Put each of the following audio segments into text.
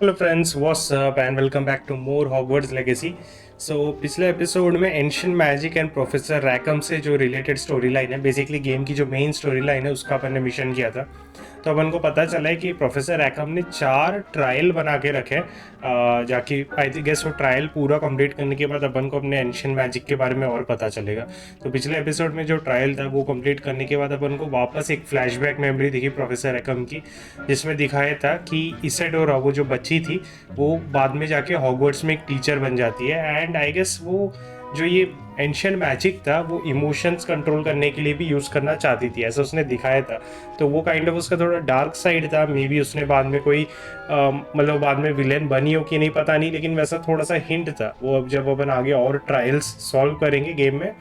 Hello friends, what's up and welcome back to more Hogwarts Legacy. So पिछले episode में ancient magic and professor Rackham से जो related story line है, basically game की जो main story line है, उसका अपन ने मिशन किया था। तो अपन को पता चला है कि प्रोफेसर रैकम ने 4 ट्रायल बना के रखे हैं, जाकि आई गेस वो ट्रायल पूरा कंप्लीट करने के बाद अपन को अपने एंशिएंट मैजिक के बारे में और पता चलेगा। तो पिछले एपिसोड में जो ट्रायल था वो कंप्लीट करने के बाद अपन को वापस एक फ्लैशबैक मेमोरी दिखी प्रोफेसर रैकम की, जिसमें दिखाया था कि इसेडोरा, वो जो बच्ची थी, वो बाद में जाके हॉगवर्ट्स में एक टीचर बन जाती है। एंड आई गेस वो जो ये एंशियंट मैजिक था वो इमोशंस कंट्रोल करने के लिए भी यूज़ करना चाहती थी, ऐसा उसने दिखाया था। तो वो काइंड ऑफ उसका थोड़ा डार्क साइड था। मे बी उसने बाद में कोई मतलब बाद में विलेन बनी हो कि नहीं पता नहीं, लेकिन वैसा थोड़ा सा हिंट था। वो अब जब अपन आगे और ट्रायल्स सॉल्व करेंगे गेम में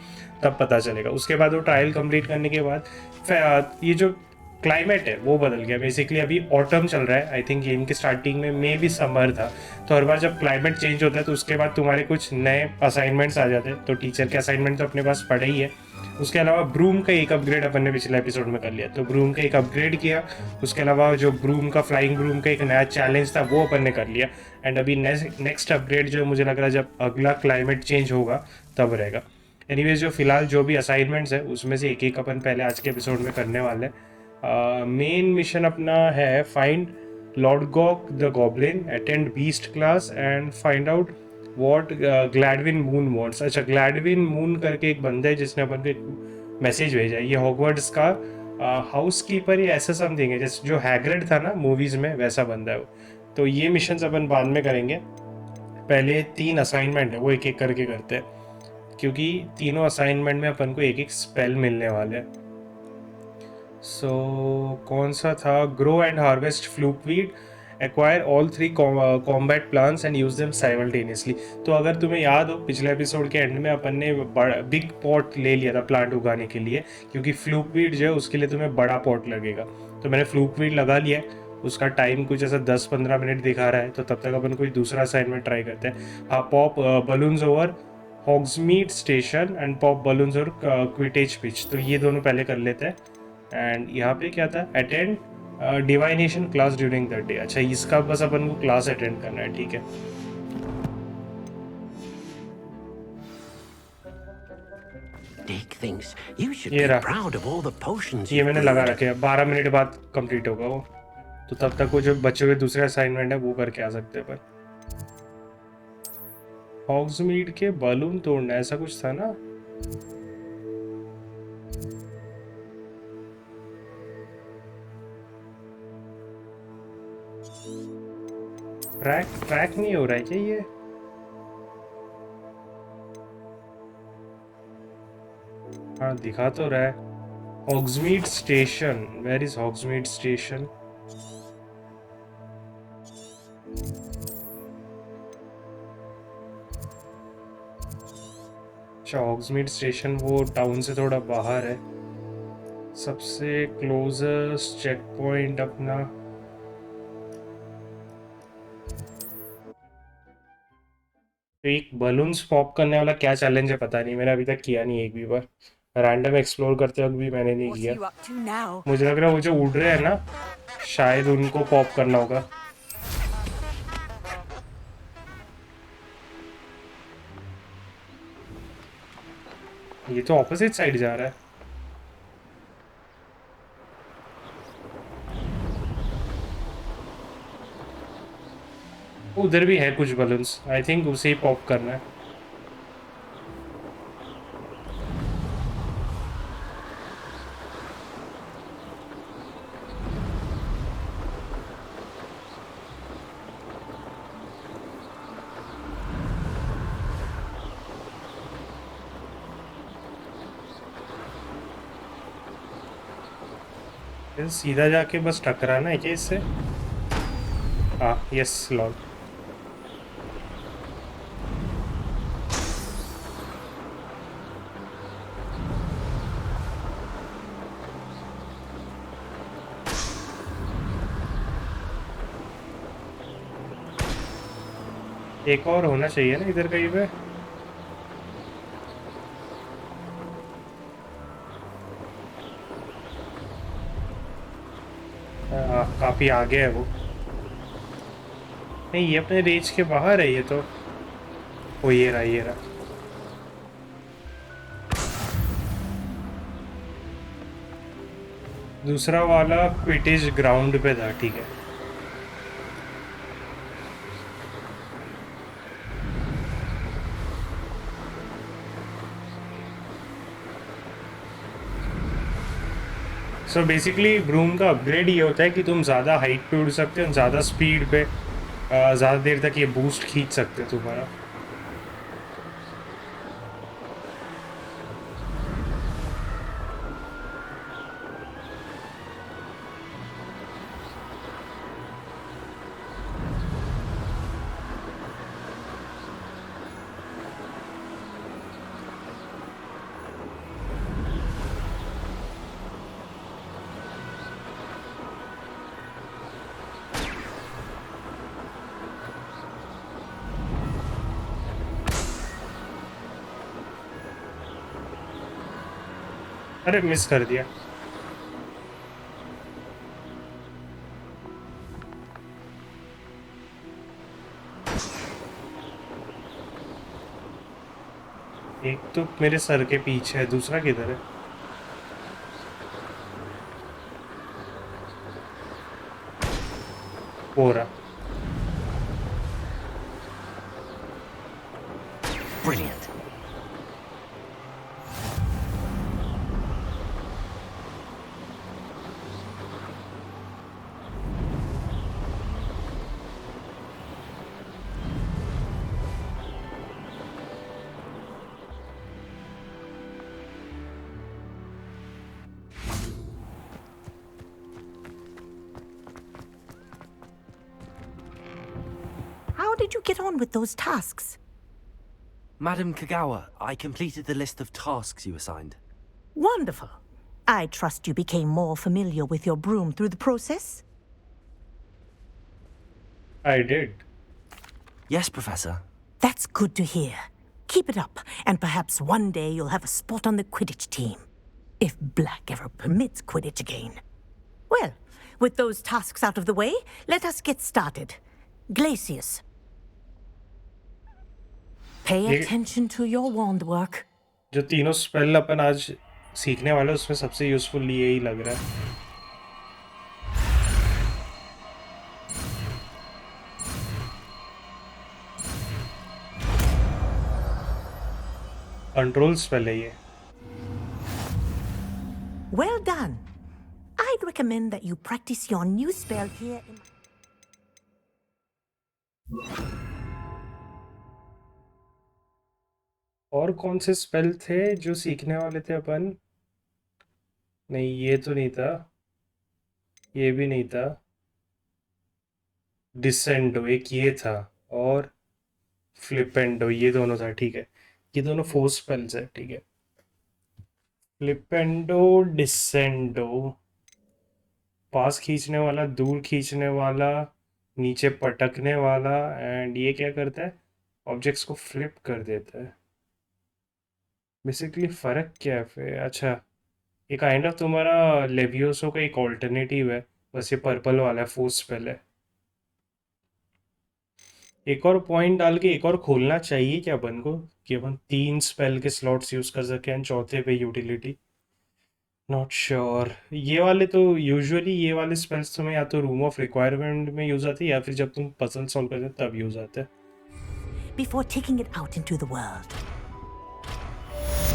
तब पता चलेगा। उसके बाद वो ट्रायल कंप्लीट करने के बाद ये जो क्लाइमेट है वो बदल गया। बेसिकली अभी ऑटम चल रहा है। आई थिंक गेम के स्टार्टिंग में मे भी समर था। तो हर बार जब क्लाइमेट चेंज होता है तो उसके बाद तुम्हारे कुछ नए असाइनमेंट्स आ जाते हैं। तो टीचर के असाइनमेंट तो अपने पास पड़े ही है। उसके अलावा ब्रूम का एक अपग्रेड अपन ने पिछले एपिसोड में कर लिया, तो ब्रूम का एक अपग्रेड किया। उसके अलावा जो ब्रूम का फ्लाइंग ब्रूम का एक नया चैलेंज था वो अपन ने कर लिया। एंड अभी नेक्स्ट अपग्रेड जो मुझे लग रहा है जब अगला क्लाइमेट चेंज होगा तब रहेगा। एनीवेज, जो फिलहाल जो भी असाइनमेंट्स है उसमें से एक एक अपन पहले आज के एपिसोड में करने वाले हैं। मेन मिशन अपना है find Lodgok the goblin, attend beast class and find out what Gladwin Moon wants. अच्छा, ग्लैडविन मून करके एक बंदा है जिसने अपन को एक मैसेज भेजा है। ये हॉगवर्ट्स का हाउस कीपर या ऐसा समथिंग है, जैसे जो हैग्रिड था ना मूवीज में, वैसा बंदा है वो। तो ये मिशन अपन बाद में करेंगे। पहले 3 असाइनमेंट है वो एक एक करके करते हैं, क्योंकि तीनों असाइनमेंट में अपन को एक एक स्पेल मिलने वाले हैं। सो कौन सा था? Grow and harvest fluxweed, acquire all 3 combat plants and use them simultaneously. तो अगर तुम्हें याद हो, पिछले एपिसोड के एंड में अपन ने बिग पॉट ले लिया था प्लांट उगाने के लिए, क्योंकि फ्लूकवीड जो है उसके लिए तुम्हें बड़ा पॉट लगेगा। तो मैंने फ्लूकवीड लगा लिया है। उसका टाइम कुछ ऐसा 10-15 मिनट दिखा रहा है, तो तब तक अपन कोई दूसरा असाइनमेंट ट्राई करते हैं। हाँ, pop balloons over Hogsmeade station and pop balloons और क्विटेज पिच, तो ये दोनों पहले कर लेते हैं। एंड यहाँ पे क्या था? Attend divination class during the day. अच्छा, इसका बस अपन को क्लास अटेंड करना है, ठीक है। Dick thinks you should ये be रहा, proud of all the potions ये you've मैंने लगा brewed. रखे हैं। 12 मिनट बाद कंप्लीट होगा वो। तो तब तक वो जो बचे हुए दूसरे असाइनमेंट है वो करके आ सकते हैं अपन। हॉग्समीड के बलून तोड़ना, ऐसा कुछ था ना? ट्रैक ट्रैक नहीं हो रहा है क्या ये? हाँ, दिखा तो रहा है। हॉग्समीड स्टेशन, वेयर इज हॉग्समीड स्टेशन? अच्छा, हॉग्समीड स्टेशन वो टाउन से थोड़ा बाहर है। सबसे क्लोजेस्ट चेक पॉइंट अपना एक बलून्स पॉप करने वाला क्या चैलेंज है पता नहीं, मैंने अभी तक किया नहीं एक भी बार। रैंडम एक्सप्लोर करते वक्त भी मैंने नहीं किया। मुझे लग रहा है वो जो उड़ रहे हैं ना, शायद उनको पॉप करना होगा। ये तो ऑपोजिट साइड जा रहा है। उधर भी है कुछ बलून्स, आई थिंक उसे ही पॉप करना है। सीधा जाके बस टकराना है क्या इससे? हाँ, यस लॉर्ड। एक और होना चाहिए ना इधर कहीं पे। हाँ, काफी आगे है वो। नहीं, ये अपने रेंज के बाहर है ये तो। ओ ये रहा, ये रहा। दूसरा वाला क्विटिज ग्राउंड पे था, ठीक है। सो बेसिकली ब्रूम का अपग्रेड ये होता है कि तुम ज़्यादा हाइट पे उड़ सकते हो, ज़्यादा स्पीड पे ज़्यादा देर तक ये बूस्ट खींच सकते हो तुम्हारा। अरे मिस कर दिया। एक तो मेरे सर के पीछे है, दूसरा किधर है? हो रहा। Brilliant. How did you get on with those tasks? Madam Kagawa, I completed the list of tasks you assigned. Wonderful. I trust you became more familiar with your broom through the process? I did. Yes, Professor. That's good to hear. Keep it up, and perhaps one day you'll have a spot on the Quidditch team. If Black ever permits Quidditch again. Well, with those tasks out of the way, let us get started. Glacius. Pay attention to your wand work. जो तीनों spell अपन आज सीखने वाले उसमें सबसे useful यही लग रहा है। कंट्रोल स्पेल है ये। Well done. I'd recommend that you practice your new spell here in... और कौन से स्पेल थे जो सीखने वाले थे अपन? नहीं, ये तो नहीं था, ये भी नहीं था। डिसेंडो एक ये था, और फ्लिपेंडो ये दोनों था, ठीक है। ये दोनों फोर स्पेल्स है, ठीक है। फ्लिपेंडो, डिसेंडो, पास खींचने वाला, दूर खींचने वाला, नीचे पटकने वाला, एंड ये क्या करता है? ऑब्जेक्ट्स को फ्लिप कर देता है। बेसिकली फ़र्क क्या है फिर? अच्छा, ये काइंड ऑफ तुम्हारा लेवियोसो का एक ऑल्टरनेटिव है, बस ये पर्पल वाला है, फोर्स स्पेल है। एक और पॉइंट डाल के एक और खोलना चाहिए क्या अपन को, कि अपन 3 स्पेल के स्लॉट्स यूज़ कर सकें, एंड चौथे पे यूटिलिटी। Not sure. ये वाले तो यूजुअली ये वाले स्पेल्स तुम्हें या तो रूम ऑफ रिक्वायरमेंट में यूज़ आते हैं, या फिर जब तुम पजल सॉल्व करते हो तब यूज़ आते हैं। Before taking it out into the world.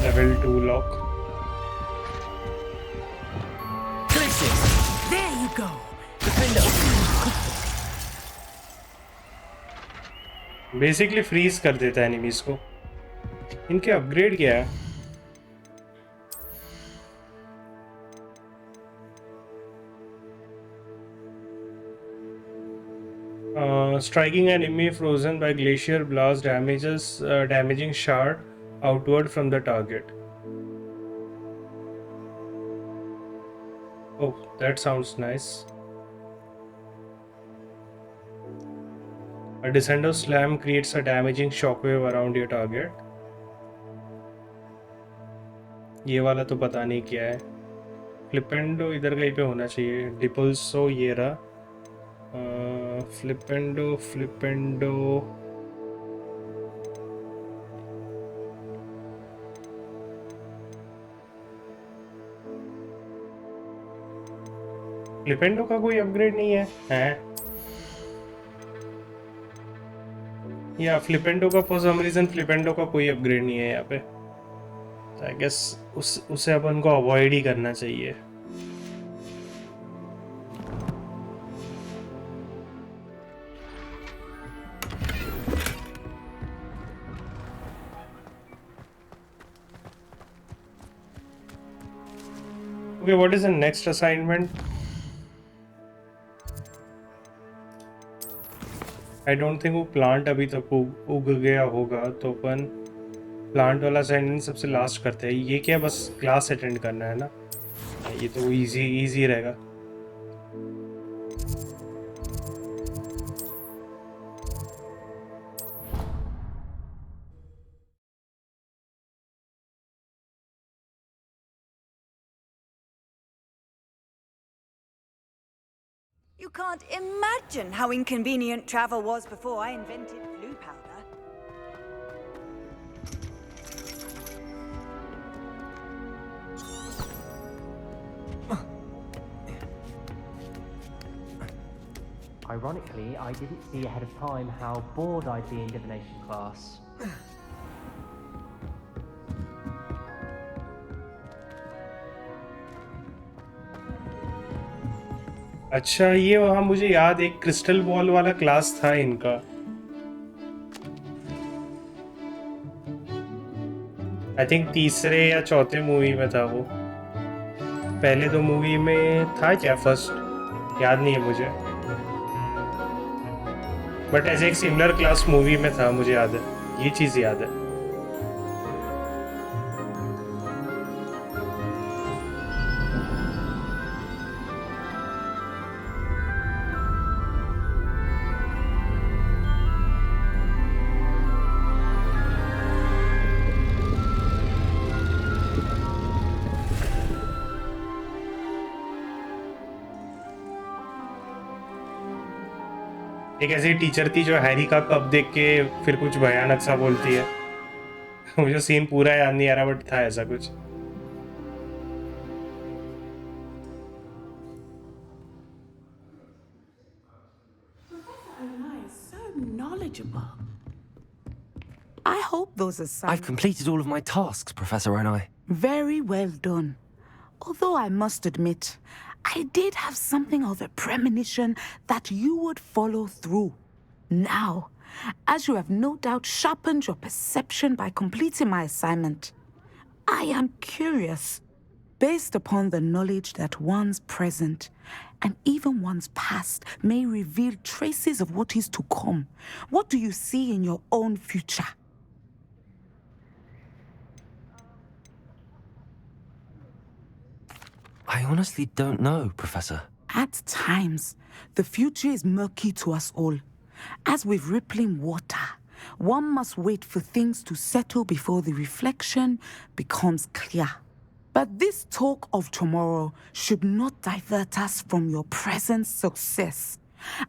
Level 2 lock. There you go. Basically freeze कर देता है एनिमीज को। इनके अपग्रेड क्या है? Striking an enemy frozen by glacier blast damages damaging shard outward from the target. Oh, that sounds nice. A Descendo slam creates a damaging shockwave around your target. ये वाला तो पता नहीं क्या है। फ्लिपेंडो इधर कहीं पे होना चाहिए। डिपल्सो ये रहा। फ्लिपेंडो फ्लिपेंडो फ्लिपेंडो का कोई अपग्रेड नहीं है या फ्लिपेंडो का फॉर सम रीजन फ्लिपेंडो का कोई अपग्रेड नहीं है यहाँ पे। आई गेस उसे अपन को अवॉइड ही करना चाहिए। Okay, what is the next assignment? I don't think वो प्लांट अभी तक उग गया होगा, तो अपन प्लांट वाला असाइनमेंट सबसे लास्ट करते हैं। ये क्या बस क्लास अटेंड करना है ना, ये तो इजी रहेगा। You can't imagine how inconvenient travel was before I invented blue powder. Ironically, I didn't see ahead of time how bored I'd be in divination class. अच्छा, ये वहाँ मुझे याद, एक क्रिस्टल बॉल वाला क्लास था इनका। आई थिंक तीसरे या चौथे मूवी में था वो। पहले दो मूवी में था क्या फर्स्ट, याद नहीं है मुझे, बट ऐसे एक सिमिलर क्लास मूवी में था, मुझे याद है, ये चीज़ याद है। एक ऐसी टीचर थी जो हैरी का कप देख के फिर कुछ भयानक सा बोलती है। मुझे सीन पूरा याद नहीं आ रहा, बट था ऐसा कुछ। I hope those assignments... I've completed all of my tasks, Professor Onai. Very well done. Although I must admit, I did have something of a premonition that you would follow through. Now, as you have no doubt sharpened your perception by completing my assignment, I am curious, based upon the knowledge that one's present and even one's past may reveal traces of what is to come. What do you see in your own future? I honestly don't know, Professor. At times, the future is murky to us all. As with rippling water, one must wait for things to settle before the reflection becomes clear. But this talk of tomorrow should not divert us from your present success.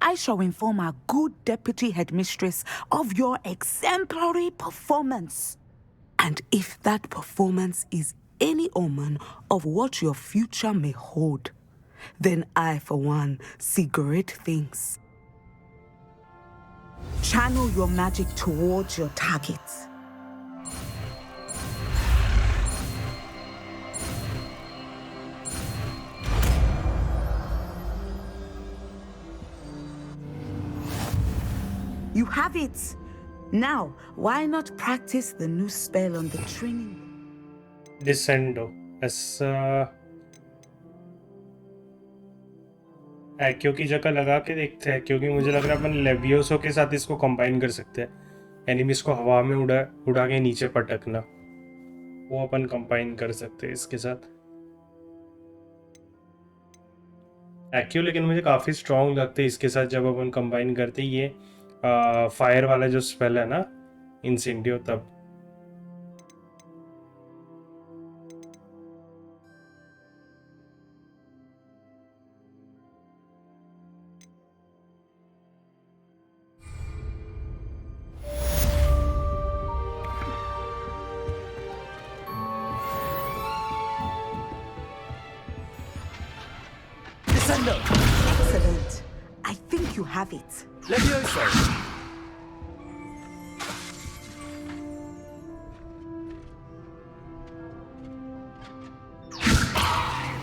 I shall inform our good deputy headmistress of your exemplary performance. And if that performance is any omen of what your future may hold, then I, for one, see great things. Channel your magic towards your targets. You have it! Now, why not practice the new spell on the training? डिसेंडो, ऐसा एक्यो की जगह लगा के देखते हैं, क्योंकि मुझे लग रहा है अपन लेवियोसो के साथ इसको कंबाइन कर सकते हैं। एनिमीज को हवा में उड़ा के नीचे पटकना, वो अपन कंबाइन कर सकते हैं इसके साथ एक्यो। लेकिन मुझे काफ़ी स्ट्रॉन्ग लगते हैं इसके साथ जब अपन कंबाइन करते हैं ये फायर वाला जो स्पेल है ना, इंसेंडियो, तब। Defender! Excellent. I think you have it. Levioso!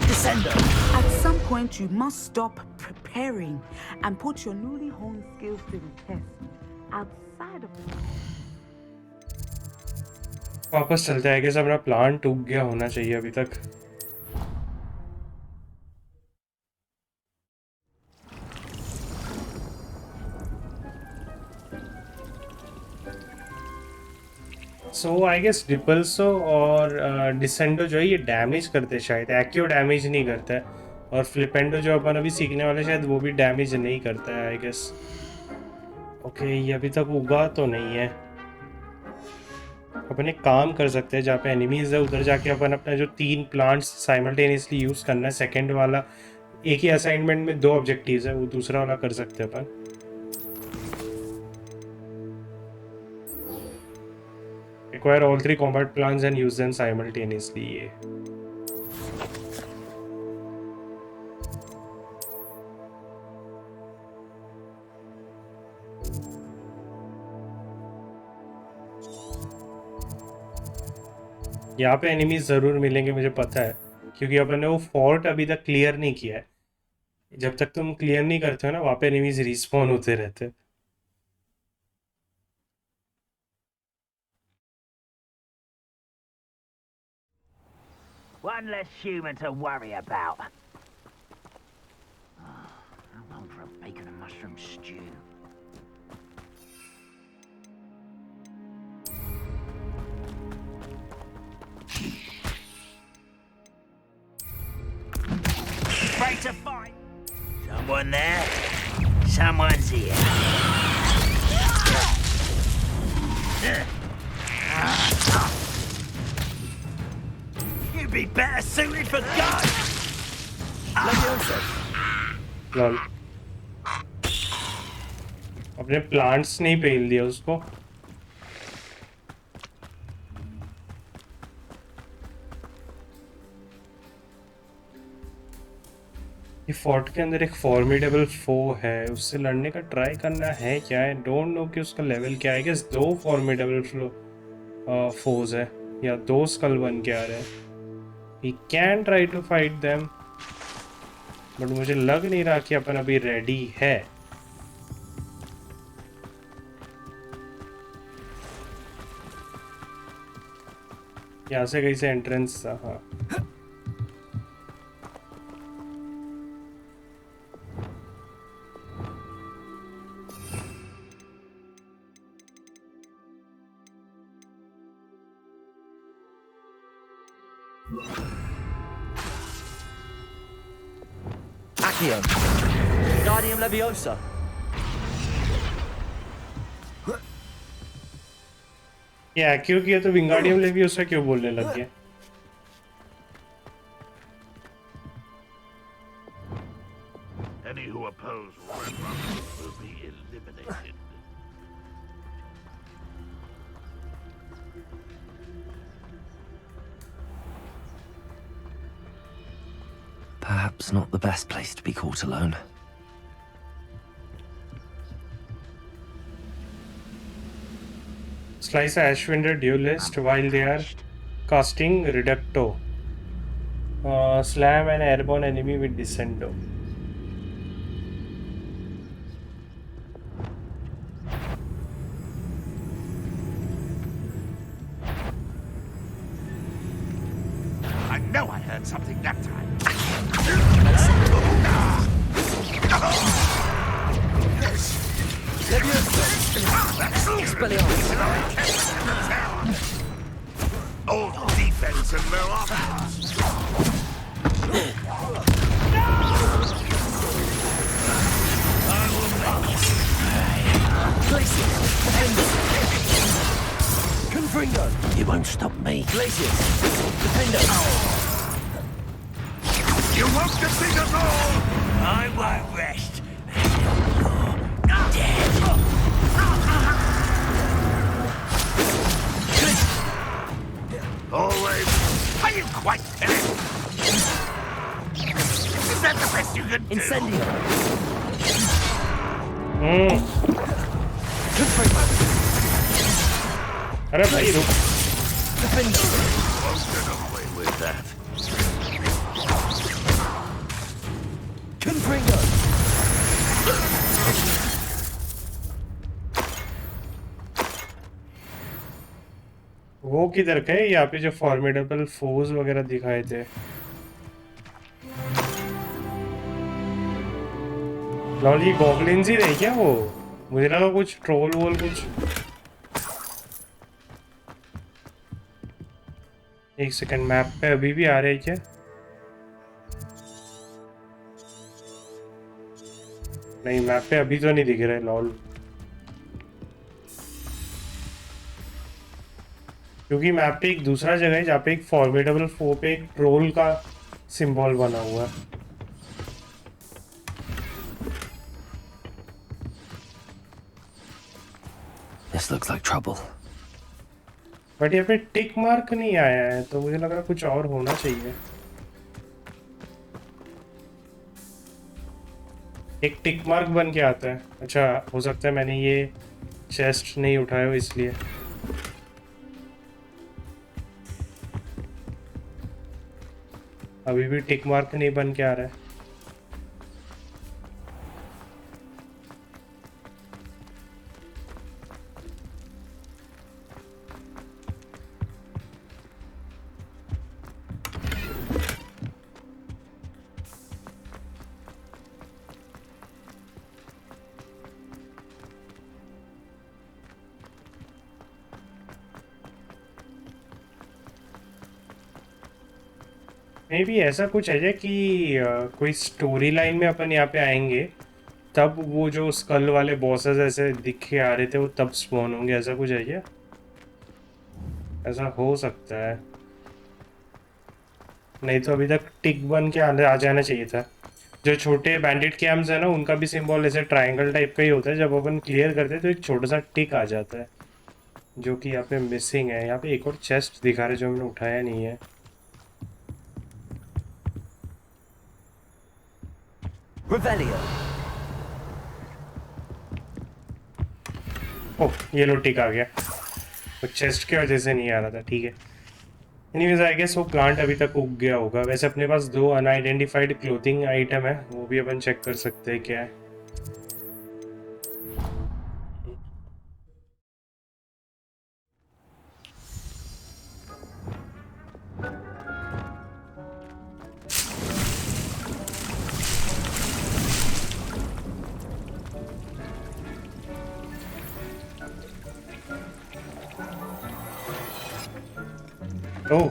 Descender! At some point, you must stop preparing and put your newly honed skills to the test. Outside of the... वापस चलते हैं कि अपना प्लान टूट गया होना चाहिए अभी तक. सो आई गेस रिपल्सो और डिसेंडो जो है ये डैमेज करते हैं शायद, एक्यो डैमेज नहीं करता है, और फ्लिपेंडो जो अपन अभी सीखने वाले शायद वो भी डैमेज नहीं करता है आई गेस. ओके ये अभी तक उगा तो नहीं है. अपन एक काम कर सकते हैं, जहाँ पे एनिमीज है उधर जाके अपन अपना जो 3 प्लांट्स साइमल्टेनियसली यूज़ करना है, सेकेंड वाला एक ही असाइनमेंट में 2 ऑब्जेक्टिव्स है, वो दूसरा वाला कर सकते हैं अपन. Acquire all 3 combat plans and use them simultaneously. ये यहाँ पे एनिमीज ज़रूर मिलेंगे मुझे पता है, क्योंकि अपन ने वो फोर्ट अभी तक क्लियर नहीं किया है. जब तक तुम क्लियर नहीं करते हो ना, वहाँ पे एनिमीज रिस्पॉन होते रहते हैं. One less human to worry about. How long for a bacon and mushroom stew? Ready to fight? Someone there? Someone's here. You'd be better suited for guns! Lol अपने प्लांट्स नहीं पेल दिया उसको. ये fort के अंदर एक फॉर्मिडेबल फो है, उससे लड़ने का ट्राई करना है क्या है, डोंट नो कि उसका लेवल क्या है. गेस 2 फॉर्मिडेबल फोज है या 2 स्कल बन के आ रहे हैं. We can try to fight them, but मुझे लग नहीं रहा कि अपन अभी रेडी है. यहाँ से कहीं से एंट्रेंस था. हाँ Accio! Guardium Leviosa! ये एक्यो किया तो विंगार्डियम लेवियोसा क्यों बोलने लग गया. Any who oppose Redrum will be eliminated. Perhaps not the best place to be caught alone. Slice Ashwinder duelist while they are casting Reducto. Slam an airborne enemy with Descendo. I know I heard something that time. Old defense and no offense. Confringo! You won't stop me. Glacius! Defender! You won't defeat us all! I won't rest. You're dead. Always. Are you quite finished? Is that the best you can do. Incendio. अरे भाई रुक। Defendo. Won't get away with that. Confringo. वो किधर गए? यहाँ पे जो formidable force वगैरह दिखाए थे। लॉली गॉब्लिन्स ही रहे क्या वो? मुझे लगा कुछ ट्रोल वोल कुछ। एक सेकंड, मैप पे अभी भी आ रहे हैं क्या? नहीं, मैप पे अभी तो नहीं दिख रहे लॉल, क्योंकि मैप पे एक दूसरा जगह है जहाँ पे एक फॉर्मिडेबल फो पे एक ट्रोल का सिंबल बना हुआ है। This looks like trouble. But यहाँ पे टिक मार्क नहीं आया है, तो मुझे लग रहा कुछ और होना चाहिए। एक टिक मार्क बन के आता है। अच्छा, हो सकता है मैंने ये चेस्ट नहीं उठाया हो इसलिए। अभी भी टिक मार्क नहीं बन के आ रहा है। मे बी ऐसा कुछ है कि कोई स्टोरी लाइन में अपन यहाँ पे आएंगे तब वो जो स्कल वाले बॉसेस ऐसे दिखे आ रहे थे वो तब स्पॉन होंगे, ऐसा कुछ है क्या? ऐसा हो सकता है। नहीं तो अभी तक टिक बन के आ जाना चाहिए था। जो छोटे बैंडिट कैम्प्स है ना, उनका भी सिंबल ऐसे ट्रायंगल टाइप का ही होता है। जब अपन क्लियर करते हैं तो एक छोटा सा टिक आ जाता है, जो कि यहाँ पे मिसिंग है। यहाँ पे एक और चेस्ट दिखा रहे जो मैंने उठाया नहीं है। Revelio. ओह, ये लो टिक आ गया। वो चेस्ट की वजह से नहीं आ रहा था, ठीक है। एनीवेज आई गेस वो प्लांट अभी तक उग गया होगा। वैसे अपने पास 2 अनआइडेंटिफाइड क्लोथिंग आइटम है, वो भी अपन चेक कर सकते हैं क्या है। ओह,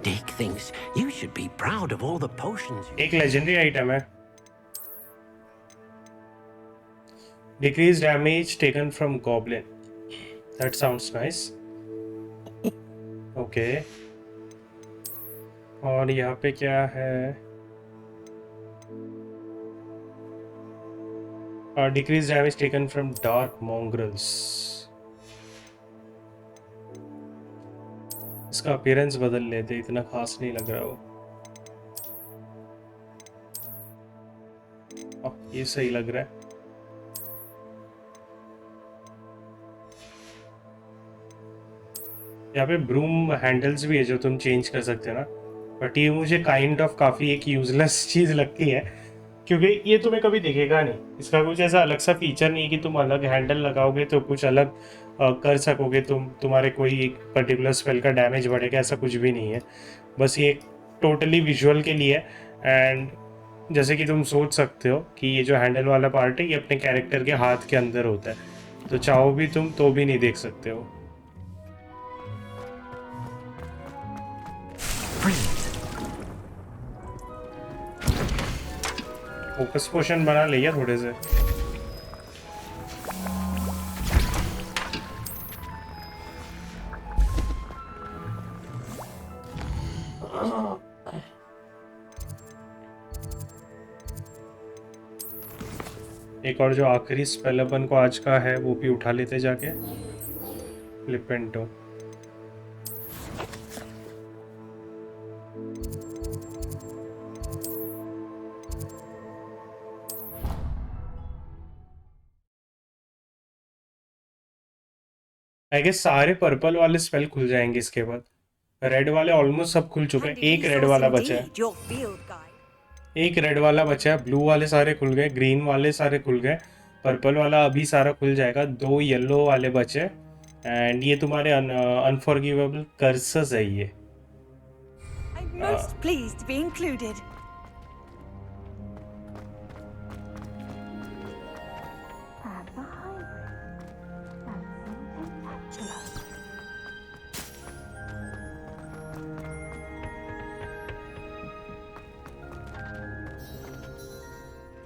Dig thinks you should be proud of all the potions you... एक लेजेंडरी आइटम है। Decreases damage taken from goblin, that sounds nice. Okay, और यहाँ पे क्या है? Decreases damage taken from dark mongrels. इसका अपीयरेंस बदल लेते, इतना खास नहीं लग रहा वो। ये सही लग रहा है। यहाँ पे ब्रूम हैंडल्स भी है जो तुम चेंज कर सकते हो ना, बट ये मुझे काइंड ऑफ काफ़ी एक यूजलेस चीज़ लगती है, क्योंकि ये तुम्हें कभी दिखेगा नहीं। इसका कुछ ऐसा अलग सा फीचर नहीं कि तुम अलग हैंडल लगाओगे तो कुछ अलग कर सकोगे, तुम्हारे कोई एक पर्टिकुलर स्पेल का डैमेज बढ़ेगा, ऐसा कुछ भी नहीं है। बस ये टोटली विजुअल के लिए। एंड जैसे कि तुम सोच सकते हो कि ये जो हैंडल वाला पार्ट है ये अपने कैरेक्टर के हाथ के अंदर होता है, तो चाहो भी तुम तो भी नहीं देख सकते हो। फोकस पोशन बना लिया थोड़े से। एक और जो आखिरी स्पेल अपन को आज का है वो भी उठा लेते जाके, फ्लिपेंटो। आई गेस सारे पर्पल वाले स्पेल खुल जाएंगे इसके बाद। रेड वाले ऑलमोस्ट सब खुल चुके हैं, एक रेड वाला बचा है, Indeed, your field guide. एक रेड वाला बचा है। ब्लू वाले सारे खुल गए, ग्रीन वाले सारे खुल गए, पर्पल वाला अभी सारा खुल जाएगा। 2 येलो वाले बचे एंड ये तुम्हारे अनफॉरगिवेबल कर्सेस है ये। I'm most pleased to be included.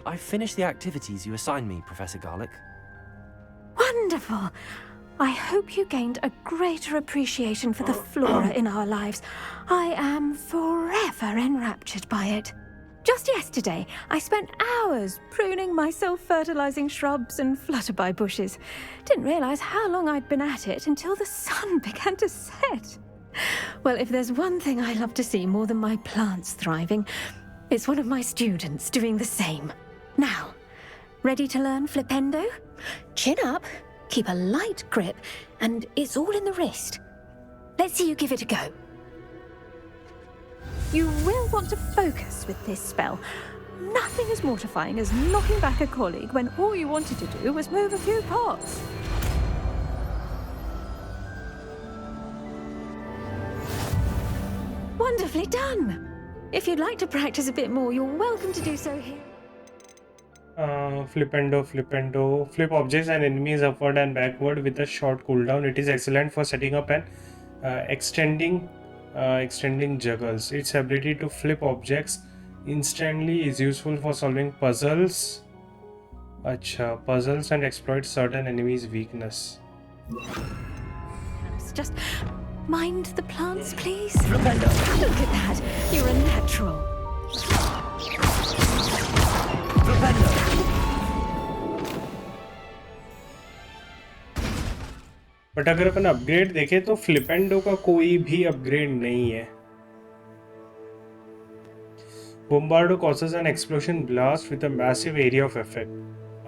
I finished the activities you assigned me, Professor Garlick. Wonderful! I hope you gained a greater appreciation for the flora in our lives. I am forever enraptured by it. Just yesterday, I spent hours pruning my self-fertilizing shrubs and flutterby bushes. Didn't realize how long I'd been at it until the sun began to set. Well, if there's one thing I love to see more than my plants thriving, it's one of my students doing the same. Now, ready to learn Flipendo? Chin up, keep a light grip, and it's all in the wrist. Let's see you give it a go. You will want to focus with this spell. Nothing as mortifying as knocking back a colleague when all you wanted to do was move a few pots. Wonderfully done! If you'd like to practice a bit more, you're welcome to do so here. Flipendo. Flip objects and enemies upward and backward with a short cooldown. It is excellent for setting up and extending juggles. Its ability to flip objects instantly is useful for solving puzzles. Puzzles and exploit certain enemies' weakness. Just mind the plants, please. Look at that. You're a natural. But अगर अपन upgrade देखें तो फ्लिपेंडो का कोई भी upgrade नहीं है। बोम्बार्डो causes an explosion blast with a massive area of effect.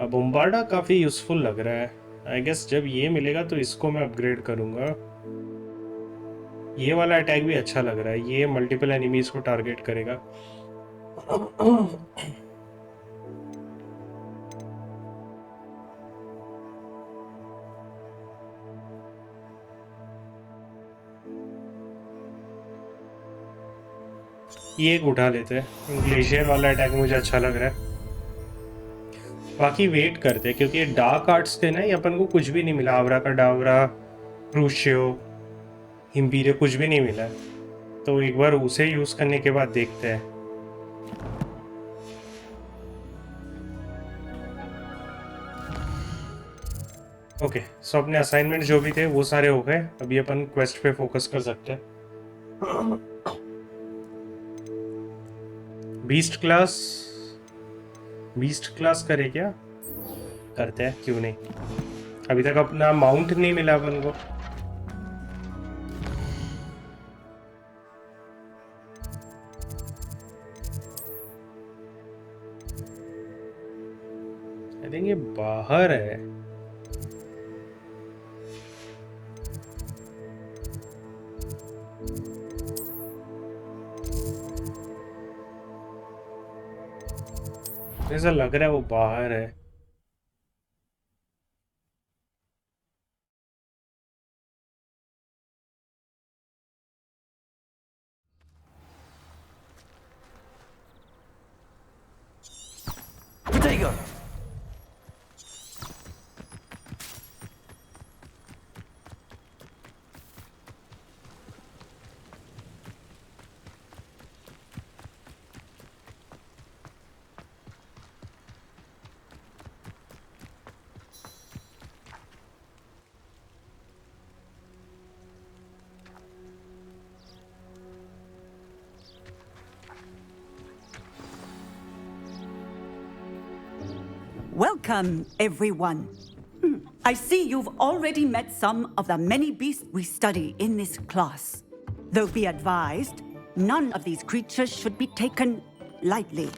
अब बोम्बार्डा काफी यूजफुल लग रहा है। आई गेस जब ये मिलेगा तो इसको मैं अपग्रेड करूंगा। ये वाला अटैक भी अच्छा लग रहा है, ये मल्टीपल एनिमीज को टारगेट करेगा। ये एक उठा लेते हैं, ग्लेशियर वाला अटैक मुझे अच्छा लग रहा है। बाकी वेट करते हैं क्योंकि ये डार्क आर्ट्स थे ना, ये अपन को कुछ भी नहीं मिला। आवरा का डावरा, क्रूशियो, हिम्पीरियो कुछ भी नहीं मिला है, तो एक बार उसे यूज करने के बाद देखते हैं। ओके, सो अपने असाइनमेंट जो भी थे वो सारे हो गए। अभी अपन क्वेस्ट पे फोकस कर सकते हैं। बीस्ट क्लास करे क्या? करते हैं, क्यों नहीं। अभी तक अपना माउंट नहीं मिला अपन को। आई थिंक ये बाहर है। ऐसा लग रहा है वो बाहर है। Potato! Welcome, everyone. I see you've already met some of the many beasts we study in this class. Though be advised, none of these creatures should be taken lightly.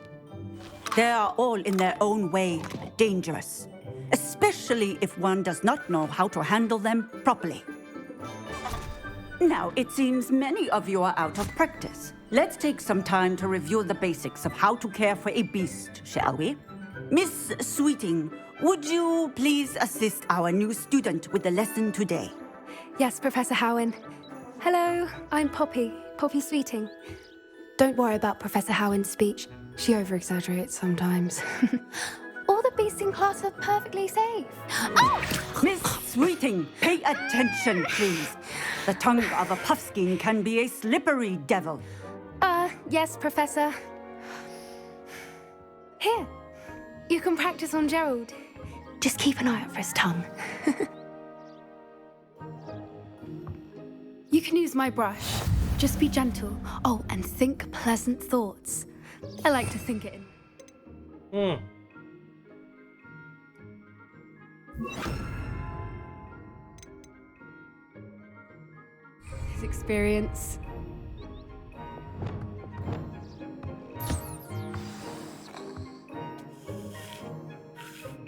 They are all in their own way dangerous, especially if one does not know how to handle them properly. Now, it seems many of you are out of practice. Let's take some time to review the basics of how to care for a beast, shall we? Miss Sweeting, would you please assist our new student with the lesson today? Yes, Professor Howin. Hello, I'm Poppy Sweeting. Don't worry about Professor Howin's speech. She over-exaggerates sometimes. All the beasts in class are perfectly safe. Oh! Miss Sweeting, pay attention, please. The tongue of a puffskein can be a slippery devil. Yes, Professor. Here, you can practice on Gerald. Just keep an eye out for his tongue. You can use my brush. Just be gentle. Oh, and think pleasant thoughts. I like to think it in. His experience.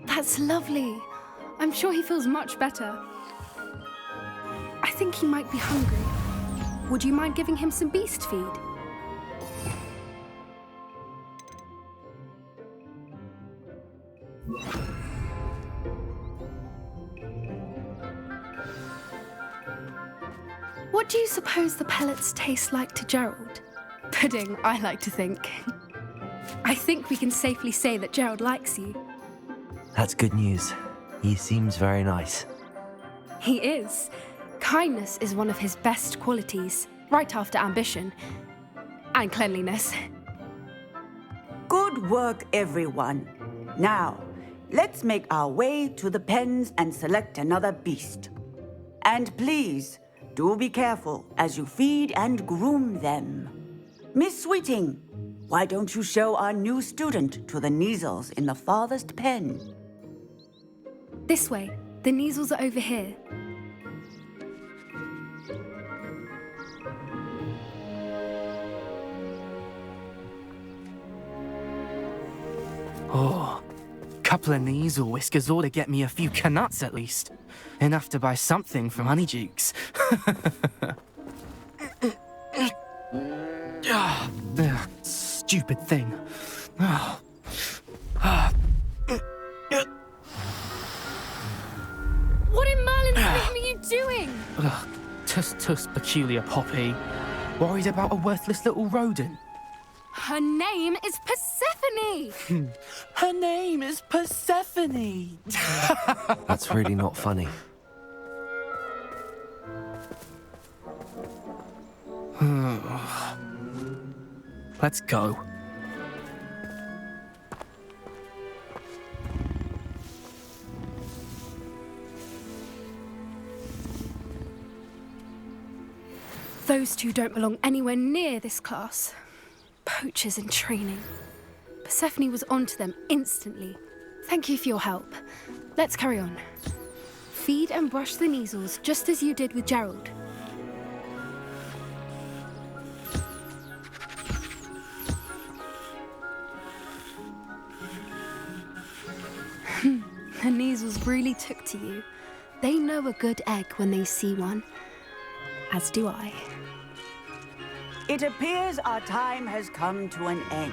That's lovely. I'm sure he feels much better. I think he might be hungry. Would you mind giving him some beast feed? What do you suppose the pellets taste like to Gerald? Pudding, I like to think. I think we can safely say that Gerald likes you. That's good news. He seems very nice. He is. Kindness is one of his best qualities, right after ambition. And cleanliness. Good work, everyone. Now, let's make our way to the pens and select another beast. And please, do be careful as you feed and groom them. Miss Sweeting, why don't you show our new student to the Neasels in the farthest pen? This way. The Neasels are over here. Oh, couple of Neasel whiskers ought to get me a few canuts at least. Enough to buy something from Honeydukes. Stupid thing. What in Merlin's name are you doing? Tuss, peculiar Poppy. Worried about a worthless little rodent. Her name is Persephone! Her name is Persephone! That's really not funny. Let's go. Those two don't belong anywhere near this class. Poachers in training. Persephone was onto them instantly. Thank you for your help. Let's carry on. Feed and brush the Neasels just as you did with Gerald. The Neasels really took to you. They know a good egg when they see one. As do I. It appears our time has come to an end.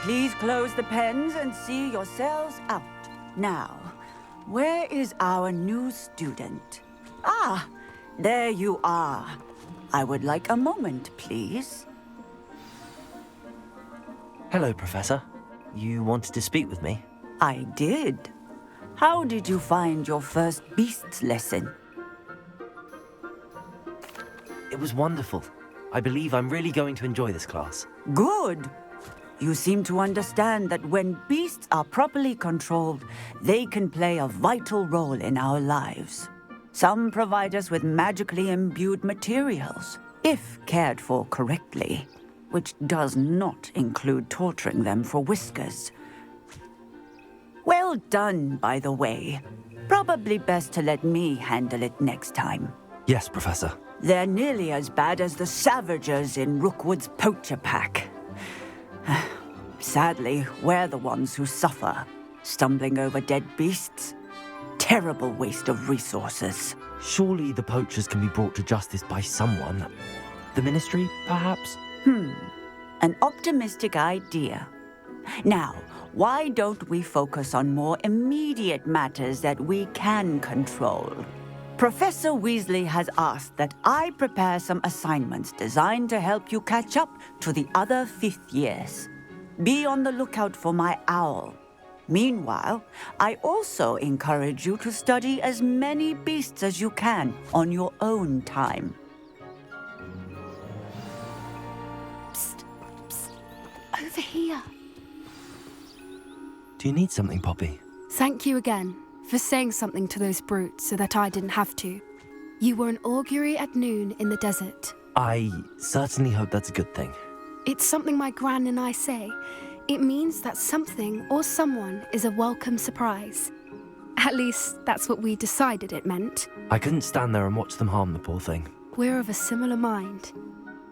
Please close the pens and see yourselves out. Now, where is our new student? Ah, there you are. I would like a moment, please. Hello, Professor. You wanted to speak with me? I did. How did you find your first beasts lesson? It was wonderful. I believe I'm really going to enjoy this class. Good. You seem to understand that when beasts are properly controlled, they can play a vital role in our lives. Some provide us with magically imbued materials, if cared for correctly, which does not include torturing them for whiskers. Well done, by the way. Probably best to let me handle it next time. Yes, Professor. They're nearly as bad as the Savagers in Rookwood's poacher pack. Sadly, we're the ones who suffer, stumbling over dead beasts. terrible waste of resources. Surely the poachers can be brought to justice by someone. The Ministry, perhaps? An optimistic idea. Now, why don't we focus on more immediate matters that we can control? Professor Weasley has asked that I prepare some assignments designed to help you catch up to the other 5th years. Be on the lookout for my owl. Meanwhile, I also encourage you to study as many beasts as you can on your own time. Psst, psst. Over here. Do you need something, Poppy? Thank you again for saying something to those brutes so that I didn't have to. You were an augury at noon in the desert. I certainly hope that's a good thing. It's something my gran and I say. It means that something or someone is a welcome surprise. At least, that's what we decided it meant. I couldn't stand there and watch them harm the poor thing. We're of a similar mind.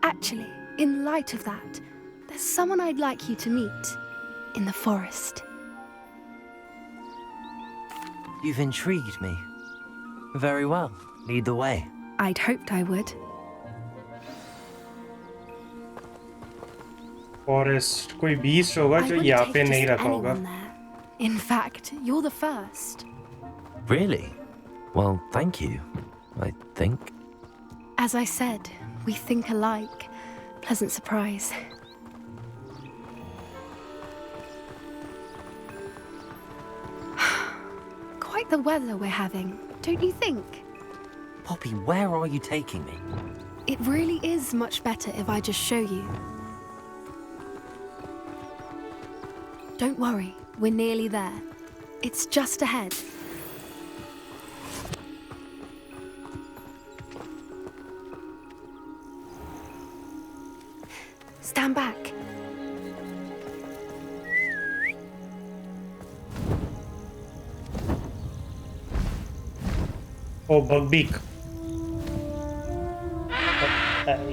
Actually, in light of that, there's someone I'd like you to meet in the forest. You've intrigued me. Very well. Lead the way. I'd hoped I would. Forest कोई beast होगा जो यहाँ पे नहीं रखा होगा. In fact, you're the first. Really? Well, thank you, I think. As I said, we think alike. Pleasant surprise. Quite the weather we're having, don't you think? Poppy, where are you taking me? It really is much better if I just show you. Don't worry, we're nearly there. It's just ahead. Stand back. ओ बगबीक.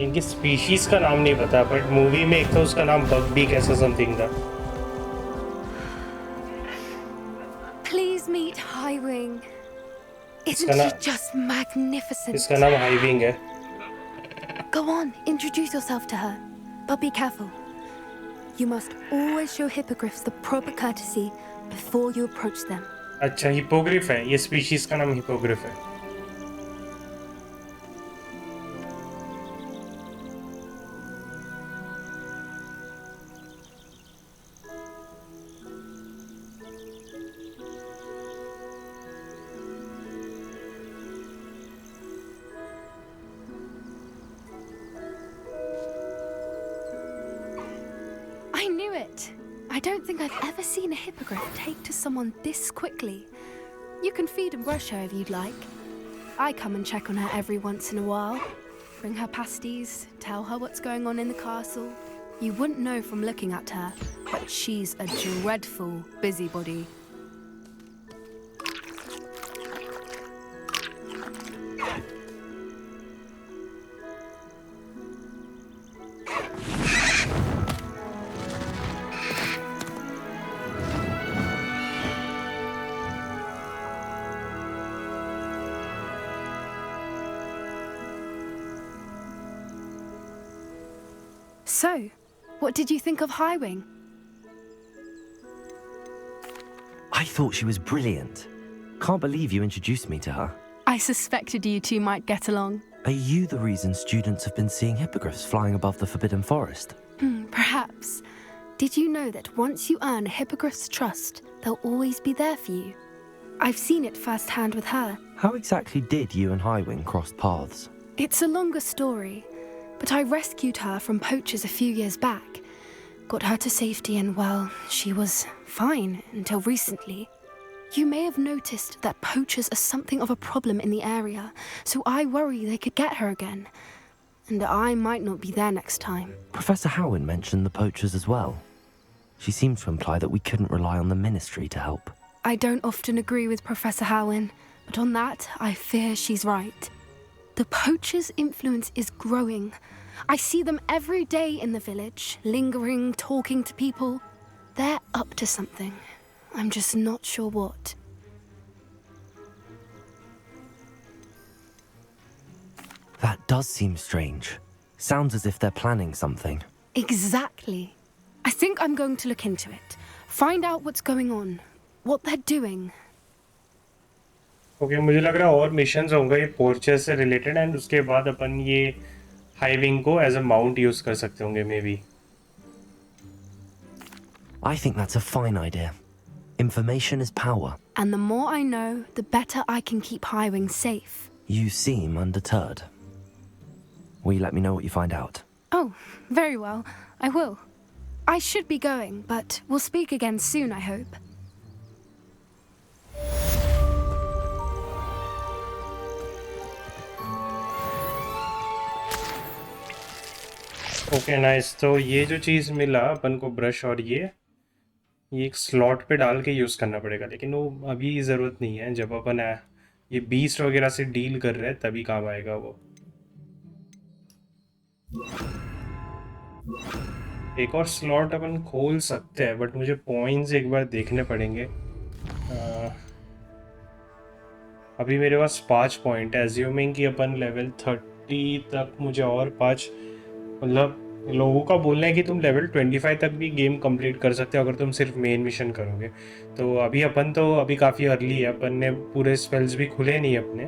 इनकी species का नाम नहीं पता, but movie में एक तो उसका नाम बगबीक ऐसा समथिंग था. Please meet Highwing. Isn't she just magnificent? इसका नाम हाईविंग है. Go on, introduce yourself to her. But be careful. You must always show hippogriffs the proper courtesy before you approach them. अच्छा, हिपोग्रिफ है. ये species का नाम hippogriff है. I knew it. I don't think I've ever seen a hippogriff take to someone this quickly. You can feed and brush her if you'd like. I come and check on her every once in a while. Bring her pasties, tell her what's going on in the castle. You wouldn't know from looking at her, but she's a dreadful busybody. So, what did you think of Highwing? I thought she was brilliant. Can't believe you introduced me to her. I suspected you two might get along. Are you the reason students have been seeing hippogriffs flying above the Forbidden Forest? Perhaps. Did you know that once you earn a hippogriff's trust, they'll always be there for you? I've seen it firsthand with her. How exactly did you and Highwing cross paths? It's a longer story, but I rescued her from poachers a few years back. Got her to safety and, well, she was fine until recently. You may have noticed that poachers are something of a problem in the area, so I worry they could get her again. And I might not be there next time. Professor Howin mentioned the poachers as well. She seemed to imply that we couldn't rely on the Ministry to help. I don't often agree with Professor Howin, but on that, I fear she's right. The poachers' influence is growing. I see them every day in the village, lingering, talking to people. They're up to something. I'm just not sure what. That does seem strange. Sounds as if they're planning something. Exactly. I think I'm going to look into it. Find out what's going on, what they're doing. Okay मुझे लग रहा है और missions होंगे ये पोर्चेस से related and उसके बाद अपन ये हाईविंग को एज अ माउंट यूज कर सकते होंगे may be. I think that's a fine idea. Information is power. And the more I know, the better I can keep hiring safe. You seem undeterred. Will you let me know what you find out? Oh, very well. I will. I should be going, but we'll speak again soon, I hope. Okay nice. तो ये जो चीज़ मिला अपन को brush और ये एक slot पे डाल के यूज़ करना पड़ेगा, लेकिन वो अभी ज़रूरत नहीं है. जब अपन ये बीस्ट वगैरह से डील कर रहे हैं तभी काम आएगा वो. एक और स्लॉट अपन खोल सकते हैं बट मुझे पॉइंट्स एक बार देखने पड़ेंगे. अभी मेरे पास 5 पॉइंट है. एज्यूमिंग कि अपन लेवल 30 तक मुझे और 5 मतलब लोगों का बोलना है कि तुम लेवल 25 तक भी गेम कंप्लीट कर सकते हो अगर तुम सिर्फ मेन मिशन करोगे. तो अभी अपन तो अभी काफ़ी अर्ली है, अपन ने पूरे स्पेल्स भी खुले नहीं अपने.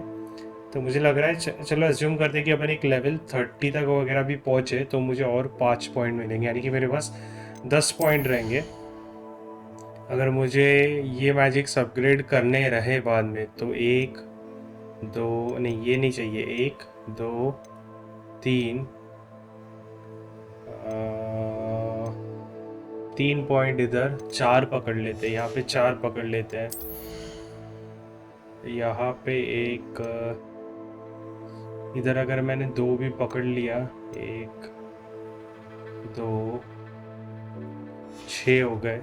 तो मुझे लग रहा है चलो एज्यूम करते हैं कि अपन एक लेवल 30 तक वगैरह भी पहुँचे तो मुझे और 5 पॉइंट मिलेंगे, यानी कि मेरे पास 10 पॉइंट रहेंगे. अगर मुझे ये मैजिक्स अपग्रेड करने रहे बाद में तो 1 2 नहीं ये नहीं चाहिए, 1 2 3 3 पॉइंट इधर, 4 पकड़ लेते हैं. यहाँ पे 4 पकड़ लेते हैं. यहाँ पे एक इधर अगर मैंने 2 भी पकड़ लिया, 1 2 6 हो गए.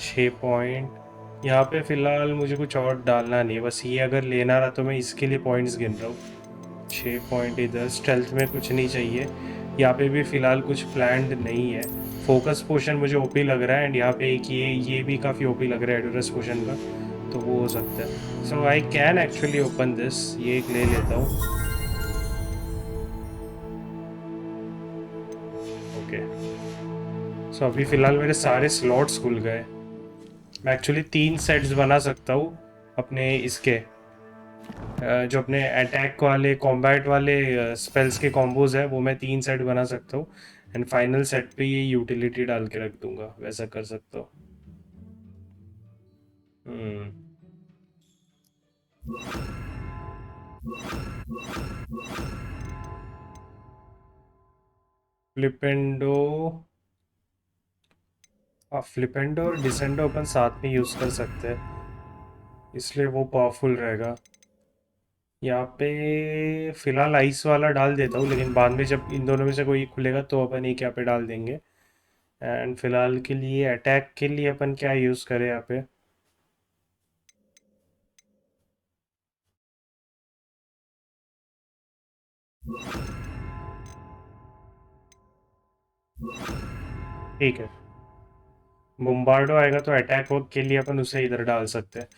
6 पॉइंट यहाँ पे फ़िलहाल मुझे कुछ और डालना नहीं है, बस ये अगर लेना रहा तो मैं इसके लिए पॉइंट्स गिन रहा हूँ. 6 पॉइंट इधर. स्टेल्थ में कुछ नहीं चाहिए. यहाँ पे भी फ़िलहाल कुछ प्लान्ड नहीं है. फोकस पोशन मुझे ओपी लग रहा है एंड यहाँ पे एक ये भी काफ़ी ओपी लग रहा है एडोरस पोशन का, तो वो हो सकता है. So I can actually open this. ये एक ले लेता हूँ. ओके सो अभी फ़िलहाल मेरे सारे स्लॉट्स खुल गए. मैं एक्चुअली 3 सेट्स बना सकता हूँ अपने इसके जो अपने अटैक वाले कॉम्बैट वाले स्पेल्स के कॉम्बोज है वो मैं 3 सेट बना सकता हूँ एंड फाइनल सेट पे ये यूटिलिटी डाल के रख दूंगा. वैसा कर सकता हूँ. फ्लिपेंडो फ्लिपेंडो और डिसेंडो अपन साथ में यूज़ कर सकते हैं, इसलिए वो पावरफुल रहेगा. यहाँ पे फ़िलहाल आइस वाला डाल देता हूँ, लेकिन बाद में जब इन दोनों में से कोई खुलेगा तो अपन एक यहाँ पे डाल देंगे. एंड फिलहाल के लिए अटैक के लिए अपन क्या यूज़ करें यहाँ पे. ठीक है, बम्बार्डो आएगा तो अटैक वर्क के लिए अपन उसे इधर डाल सकते हैं.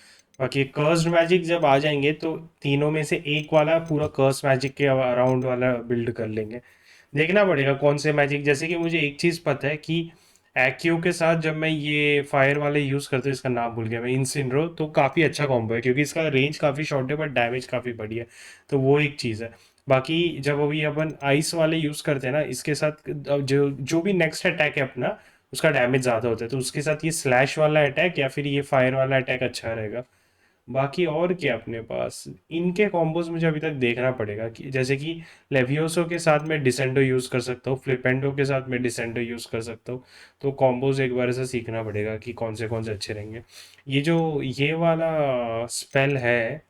बाकी कर्स्ड मैजिक जब आ जाएंगे तो तीनों में से एक वाला पूरा कर्स मैजिक के अराउंड वाला बिल्ड कर लेंगे. देखना पड़ेगा कौन से मैजिक. जैसे कि मुझे एक चीज़ पता है कि एक्यू के साथ जब मैं ये फायर वाले यूज़ करता हूँ, इसका नाम भूल गया मैं, इंसिनरो, तो काफ़ी अच्छा कॉम्बो है क्योंकि इसका रेंज काफ़ी शॉर्ट है बट डैमेज काफ़ी बढ़िया है. तो वो एक चीज़ है. बाकी जब अभी अपन आइस वाले यूज़ करते हैं ना, इसके साथ जो जो भी नेक्स्ट अटैक है अपना उसका डैमेज ज़्यादा होता है, तो उसके साथ ये स्लैश वाला अटैक या फिर ये फायर वाला अटैक अच्छा रहेगा. बाकी और क्या अपने पास इनके कॉम्बोज मुझे अभी तक देखना पड़ेगा कि जैसे कि लेवियोसो के साथ मैं डिसेंडो यूज़ कर सकता हूँ, फ्लिपेंडो के साथ मैं डिसेंडो यूज़ कर सकता हूँ. तो कॉम्बोज एक बार से सीखना पड़ेगा कि कौन से अच्छे रहेंगे. ये जो ये वाला स्पेल है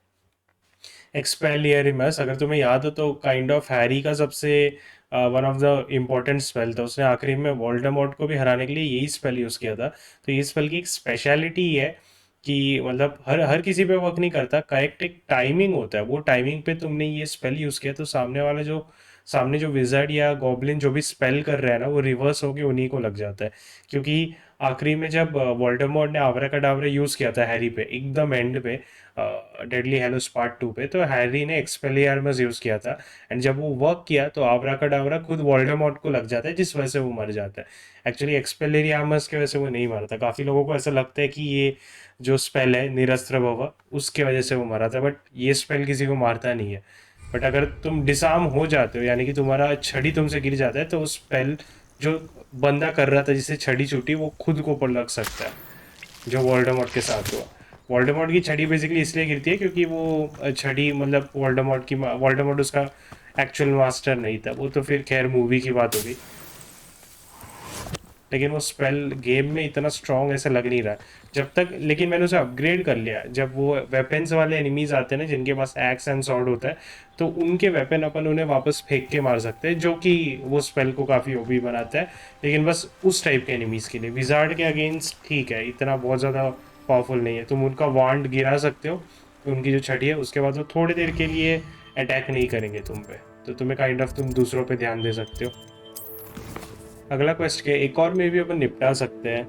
एक्सपेलियरिमस, अगर तुम्हें याद हो तो काइंड ऑफ हैरी का सबसे one of the important spell था. उसने आखिरी में वोल्डेमॉर्ट को भी हराने के लिए यही स्पेल यूज़ किया था. तो ये स्पेल की एक स्पेशलिटी है कि मतलब हर हर किसी पे वर्क नहीं करता. करेक्ट एक टाइमिंग होता है, वो टाइमिंग पे तुमने ये स्पेल यूज़ किया तो सामने वाला जो सामने जो विज़र्ड या गॉब्लिन जो भी स्पेल कर रहा है ना, वो रिवर्स होके उन्हीं को लग जाता है। क्योंकि आखिरी में जब वोल्डेमॉर्ट ने आव्राकाडाब्रा यूज़ किया था हैरी पे, एकदम एंड पे, डेडली हैलोस पार्ट 2 पे, तो हैरी ने एक्सपेलियार्मस यूज़ किया था, एंड जब वो वर्क किया तो आव्राकाडाब्रा खुद वोल्डेमॉर्ट को लग जाता है, जिस वजह से वो मर जाता है। एक्चुअली एक्सपेलियार्मस की वजह से वो नहीं मरता। काफ़ी लोगों को ऐसा लगता है कि ये जो स्पेल है निरस्त्र भव, उसके वजह से वो मरा था, बट ये स्पेल किसी को मारता नहीं है। बट अगर तुम डिसार्म हो जाते हो, यानी कि तुम्हारा छड़ी तुमसे गिर जाता है, तो उस स्पेल जो बंदा कर रहा था जिससे छड़ी छूटी, वो खुद को लग सकता है, जो वोल्डेमॉर्ट के साथ हुआ। वोल्डेमॉर्ट की छड़ी बेसिकली इसलिए गिरती है क्योंकि वो छड़ी मतलब वोल्डेमॉर्ट उसका एक्चुअल मास्टर नहीं था। वो तो फिर खैर मूवी की बात होगी, लेकिन वो स्पेल गेम में इतना स्ट्रॉन्ग ऐसा लग नहीं रहा जब तक। लेकिन मैंने उसे अपग्रेड कर लिया। जब वो वेपन्स वाले एनिमीज आते हैं ना, जिनके पास एक्स एंड सॉर्ड होता है, तो उनके वेपन अपन उन्हें वापस फेंक के मार सकते हैं, जो कि वो स्पेल को काफ़ी ओपी बनाता है। लेकिन बस उस टाइप के एनिमीज़ के लिए। विजार्ड के अगेंस्ट ठीक है, इतना बहुत ज़्यादा पावरफुल नहीं है। तुम उनका वांड गिरा सकते हो, उनकी जो छड़ी है, उसके बाद वो थोड़ी देर के लिए अटैक नहीं करेंगे तुम पे, तो तुम्हें काइंड ऑफ तुम दूसरों पे ध्यान दे सकते हो। अगला क्वेस्ट के एक और में भी अपन निपटा सकते हैं।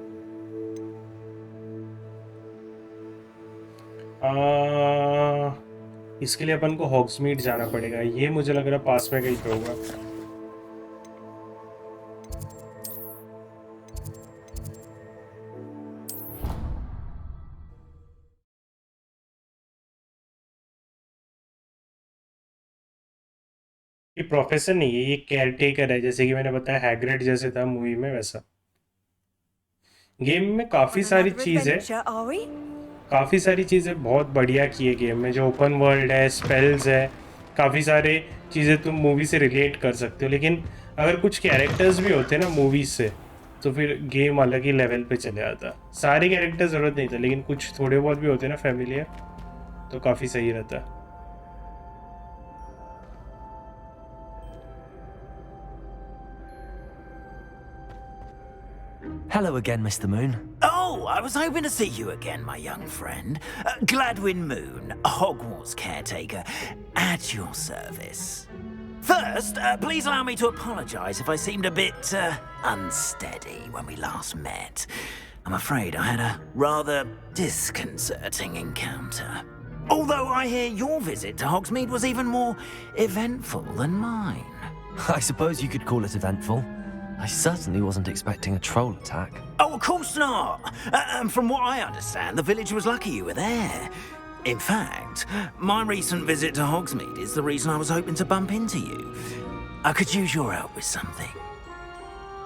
इसके लिए अपन को हॉग्समीड जाना पड़ेगा। ये मुझे लग रहा है पास में कहीं पे होगा। ये प्रोफेसर नहीं है, ये केयरटेकर है, जैसे कि मैंने बताया हैग्रिड जैसे था मूवी में, वैसा। गेम में काफ़ी सारी चीज़ें बहुत बढ़िया की है गेम में। जो ओपन वर्ल्ड है, स्पेल्स है, काफ़ी सारे चीज़ें तुम मूवी से रिलेट कर सकते हो। लेकिन अगर कुछ कैरेक्टर्स भी होते ना मूवीज से, तो फिर गेम अलग ही लेवल पे चले आता। सारे कैरेक्टर ज़रूरत नहीं था, लेकिन कुछ थोड़े बहुत भी होते ना फैमिलियर, तो काफ़ी सही रहता। Hello again, Mr. Moon. Oh, I was hoping to see you again, my young friend. Gladwin Moon, Hogwarts caretaker, at your service. First, please allow me to apologize if I seemed a bit unsteady when we last met. I'm afraid I had a rather disconcerting encounter. Although I hear your visit to Hogsmeade was even more eventful than mine. I suppose you could call it eventful. I certainly wasn't expecting a troll attack. Oh, of course not. From what I understand, the village was lucky you were there. In fact, my recent visit to Hogsmeade is the reason I was hoping to bump into you. I could use your help with something.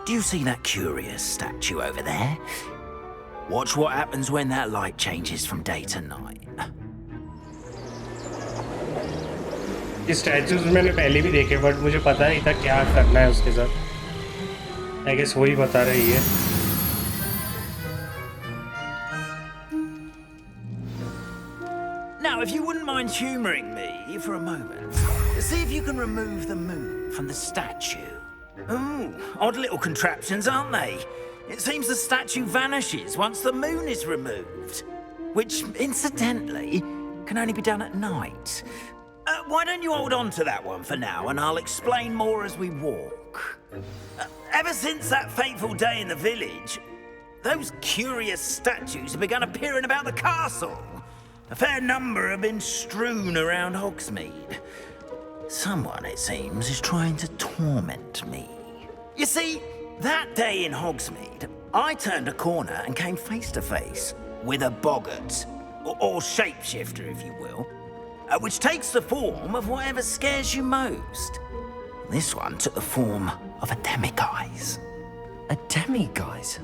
Do you see that curious statue over there? Watch what happens when that light changes from day to night. ये statues मैंने पहले भी देखे, but मुझे पता नहीं था क्या करना है उसके साथ। आई गेस वही बता रही है। Now, if you wouldn't mind humoring me for a moment, see if you can remove the moon from the statue. Ooh, odd little contraptions, aren't they? It seems the statue vanishes once the moon is removed, which, incidentally, can only be done at night. Why don't you hold on to that one for now, and I'll explain more as we walk. Ever since that fateful day in the village, those curious statues have begun appearing about the castle. A fair number have been strewn around Hogsmeade. Someone, it seems, is trying to torment me. You see, that day in Hogsmeade, I turned a corner and came face to face with a boggart, or shapeshifter, if you will, which takes the form of whatever scares you most. This one took the form of a demiguise. A demiguise?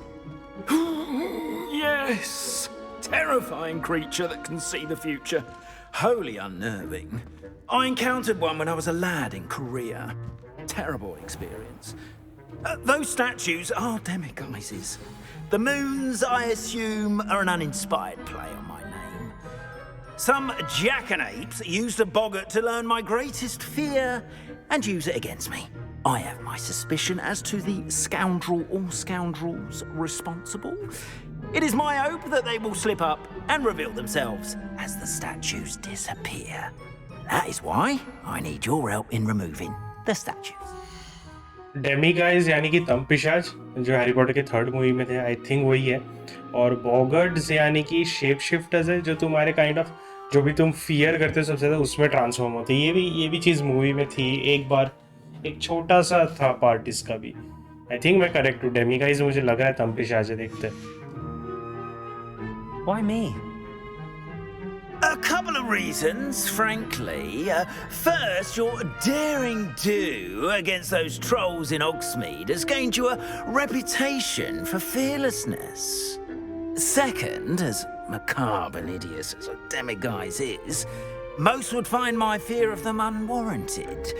Yes! Terrifying creature that can see the future. Wholly unnerving. I encountered one when I was a lad in Korea. Terrible experience. Those statues are demiguises. The moons, I assume, are an uninspired play on my name. Some jackanapes used a boggart to learn my greatest fear and use it against me. I have my suspicion as to the scoundrel or scoundrels responsible. It is my hope that they will slip up and reveal themselves as the statues disappear. That is why I need your help in removing the statues. डेमिगाइज यानी कि तमपिशाच जो Harry Potter के third movie में थे, I think वही है। और बॉगर्ड्स यानी कि शेप शिफ्टर्स है, जो तुम्हारे काइंड ऑफ जो भी तुम फियर करते हो सबसे ज़्यादा उसमें ट्रांसफॉर्म होते हैं। ये भी चीज़ मूवी में थी एक बार, एक छोटा सा था पार्ट इसका भी। आई थिंक मैं करेक्ट हूँ, डेमिगाइज मुझे लग रहा है तमपिशाच है, देखते हैं। Why me? A couple of reasons, frankly. First, your daring do against those trolls in Hogsmeade has gained you a reputation for fearlessness. Second, as macabre and hideous as a demiguise is, most would find my fear of them unwarranted.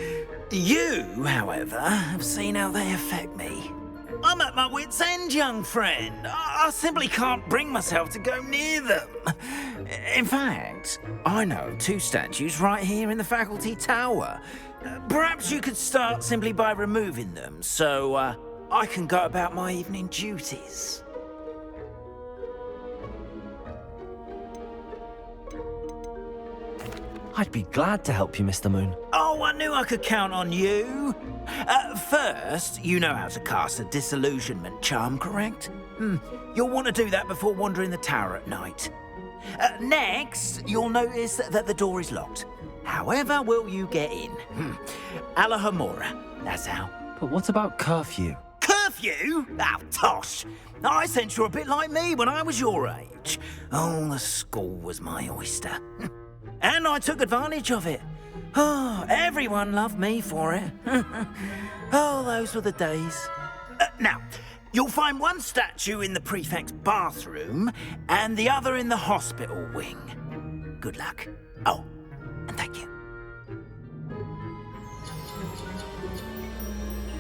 You, however, have seen how they affect me. I'm at my wit's end, young friend. I simply can't bring myself to go near them. In fact, I know of 2 statues right here in the faculty tower. Perhaps you could start simply by removing them, so I can go about my evening duties. I'd be glad to help you, Mr. Moon. Oh, I knew I could count on you. First, you know how to cast a disillusionment charm, correct? You'll want to do that before wandering the tower at night. Next, you'll notice that the door is locked. However will you get in? Alahomora, that's how. But what about curfew? Curfew? Oh, tosh. I sense you're a bit like me when I was your age. Oh, the school was my oyster. And I took advantage of it. Oh, everyone loved me for it. Oh, those were the days. Now, you'll find one statue in the prefect's bathroom and the other in the hospital wing. Good luck. Oh, and thank you.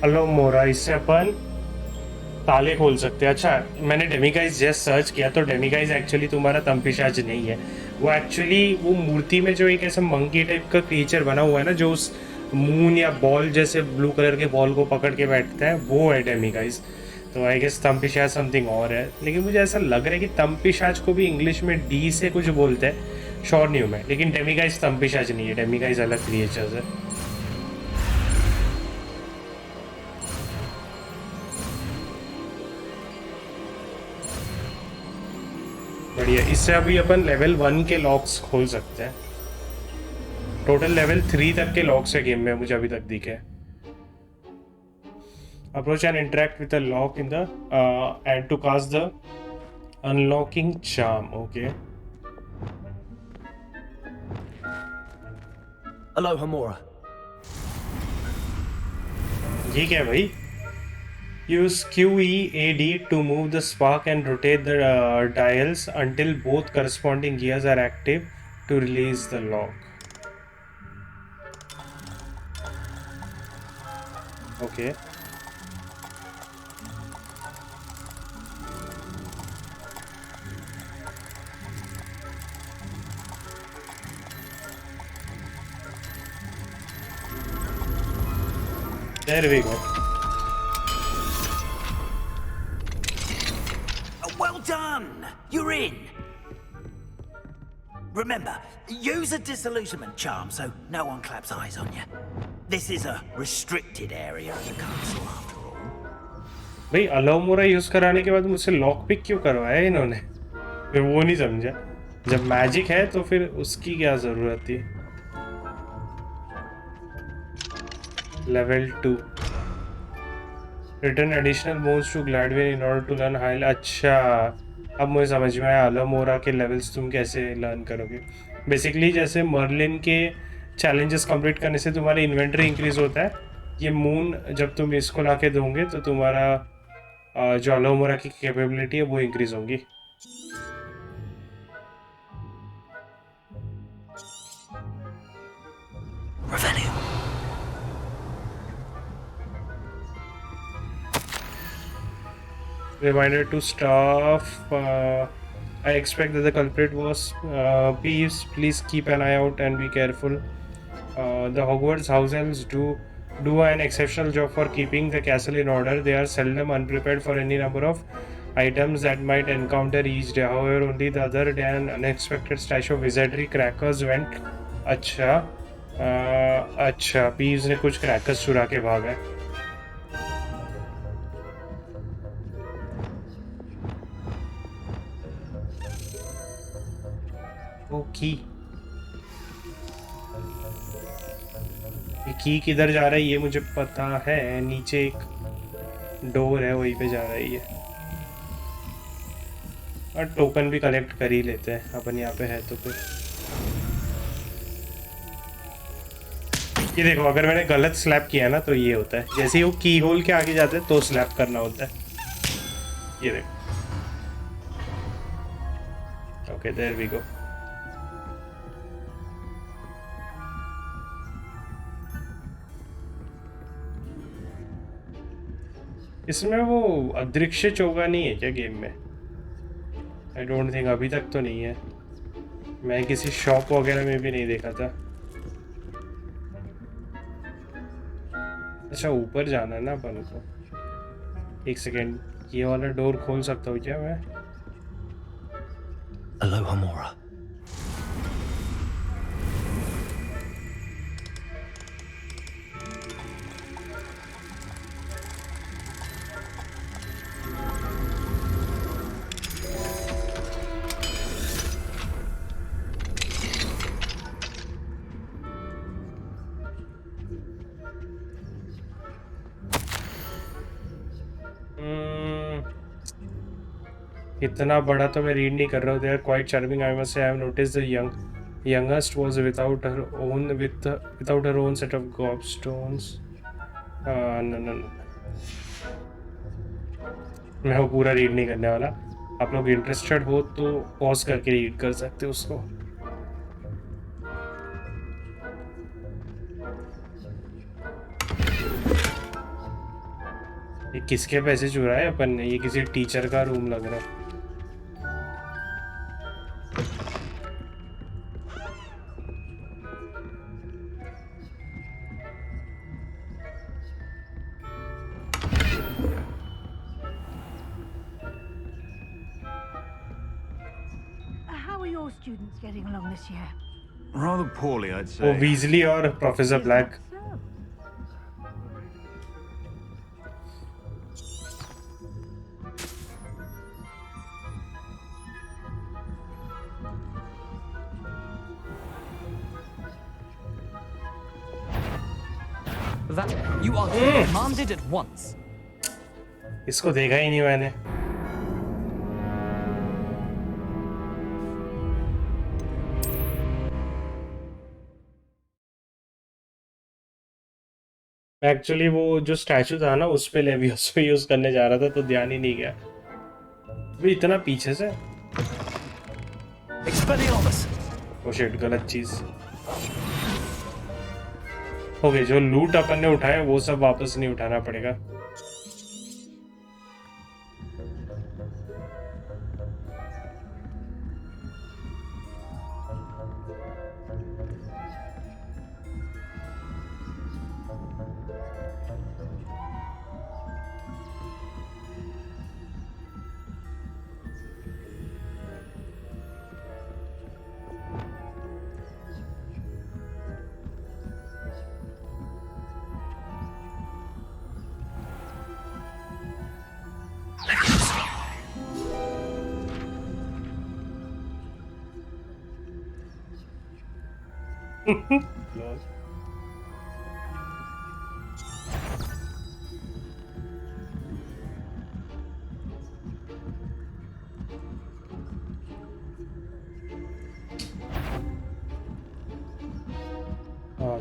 Hello मोरा, इससे अपन ताले खोल सकते हैं। अच्छा, मैंने डेमिगाइज just search किया तो डेमिगाइज एक्चुअली तुम्हारा तमपिशाच नहीं है। वो एक्चुअली वो मूर्ति में जो एक ऐसा मंकी टाइप का क्रिएचर बना हुआ है ना, जो उस मून या बॉल जैसे ब्लू कलर के बॉल को पकड़ के बैठता है, वो है डेमिगाइज। तो आई गेस तमपिशाच समथिंग और है, लेकिन मुझे ऐसा लग रहा है कि तमपिशाच को भी इंग्लिश में डी से कुछ बोलते हैं, श्योर नहीं हूँ मैं। लेकिन डेमिगाइज तमपिशाच नहीं है, डेमिगाइज अलग क्रिएचर्स है। बढ़िया, इससे अभी अपन लेवल 1 के लॉक्स खोल सकते हैं। टोटल लेवल 3 तक के लॉक्स है गेम में, मुझे अभी तक दिखे। Approach and interact with the lock in the end to cast the unlocking charm. Okay, Hello, Homora. ये क्या है भाई? Use QEAD to move the spark and rotate the dials until both corresponding gears are active to release the lock. Okay. There we go. Well done! You're in! Remember, use a disillusionment charm so no one claps eyes on you. This is a restricted area of the castle after all. भाई अलाउमोरा use कराने के बाद मुझसे lock pick क्यों करवाया इन्होंने? फिर वो नहीं समझा। जब मैजिक है तो फिर उसकी क्या जरूरत थी? Level 2 return additional moves to Gladwin in order to learn high. अच्छा, अब मुझे समझ में आया अलाउमोरा के लेवल्स तुम कैसे लर्न करोगे। बेसिकली जैसे मर्लिन के चैलेंजेस कंप्लीट करने से तुम्हारा इन्वेंटरी इंक्रीज होता है, ये मून जब तुम इसको ला के दोगे तो तुम्हारा जो अलाउमोरा की कैपेबिलिटी है वो इंक्रीज होगी। Reminder to staff, I expect that the culprit was Peeves. Please keep an eye out and be careful. The Hogwarts house elves do an exceptional job for keeping the castle in order. They are seldom unprepared for any number of items that might encounter each day. However, only the other day an unexpected stash of wizardry crackers went. अच्छा अच्छा, Peeves ने कुछ crackers चुरा के भागा है। ओ की किधर जा रहा है ये मुझे पता है। नीचे एक डोर है, वहीं पे जा रहा है ये। और टोकन भी कलेक्ट कर ही लेते हैं अपन यहाँ पे है तो फिर। ये देखो, अगर मैंने गलत स्लैप किया ना तो ये होता है। जैसे ही वो की होल के आगे जाते हैं तो स्लैप करना होता है। ये देखो। Okay, there we go. इसमें वो अदृश्य चोगा नहीं है क्या गेम में? आई डोंट थिंक, अभी तक तो नहीं है। मैं किसी शॉप वगैरह में भी नहीं देखा था। अच्छा, ऊपर जाना है ना अपन को। एक सेकेंड, ये वाला डोर खोल सकता हूँ क्या मैं? Aloha Mora. इतना बड़ा तो मैं रीड नहीं कर रहा हूँ। They are quite charming, I must say. I have noticed the youngest was without her own set of gobstones. No. मैं वो पूरा रीड नहीं करने वाला। आप लोग इंटरेस्टेड हो तो पॉज करके रीड कर सकते हो उसको। ये किसके पैसे चुराए अपन ने? ये किसी टीचर का रूम लग रहा है। How are your students getting along this year? Rather poorly, I'd say. वो वीजली और professor black. That you are commanded at once. इसको देखा ही नहीं मैंने। एक्चुअली वो जो स्टैचू था ना उस पे लेवियोस यूज करने जा रहा था तो ध्यान ही नहीं गया। भी इतना पीछे से। ओ शिट, गलत चीज। ओके, जो लूट अपन ने उठाया वो सब वापस नहीं उठाना पड़ेगा।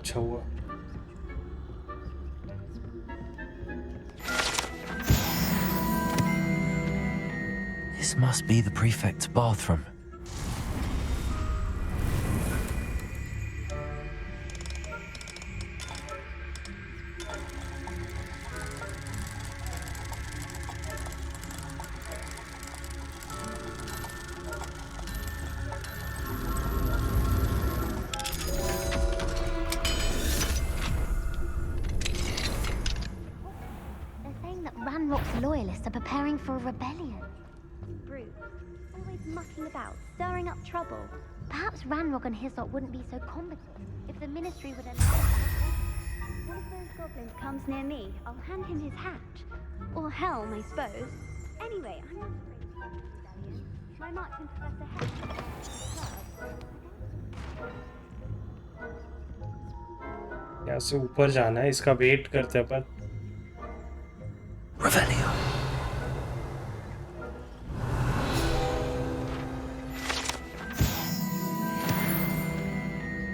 अच्छा हुआ। This must be the prefect's bathroom. Loyalists are preparing for a rebellion. Brutes, always mucking about, stirring up trouble. Perhaps Ranrock and his lot wouldn't be so combative if the Ministry would allow goblin comes near me, I'll hand him his hat. Or helm, I suppose. Anyway, I'm not afraid of the rebellion. My marksman Professor यहाँ से ऊपर जाना है, इसका wait करते हैं अपन।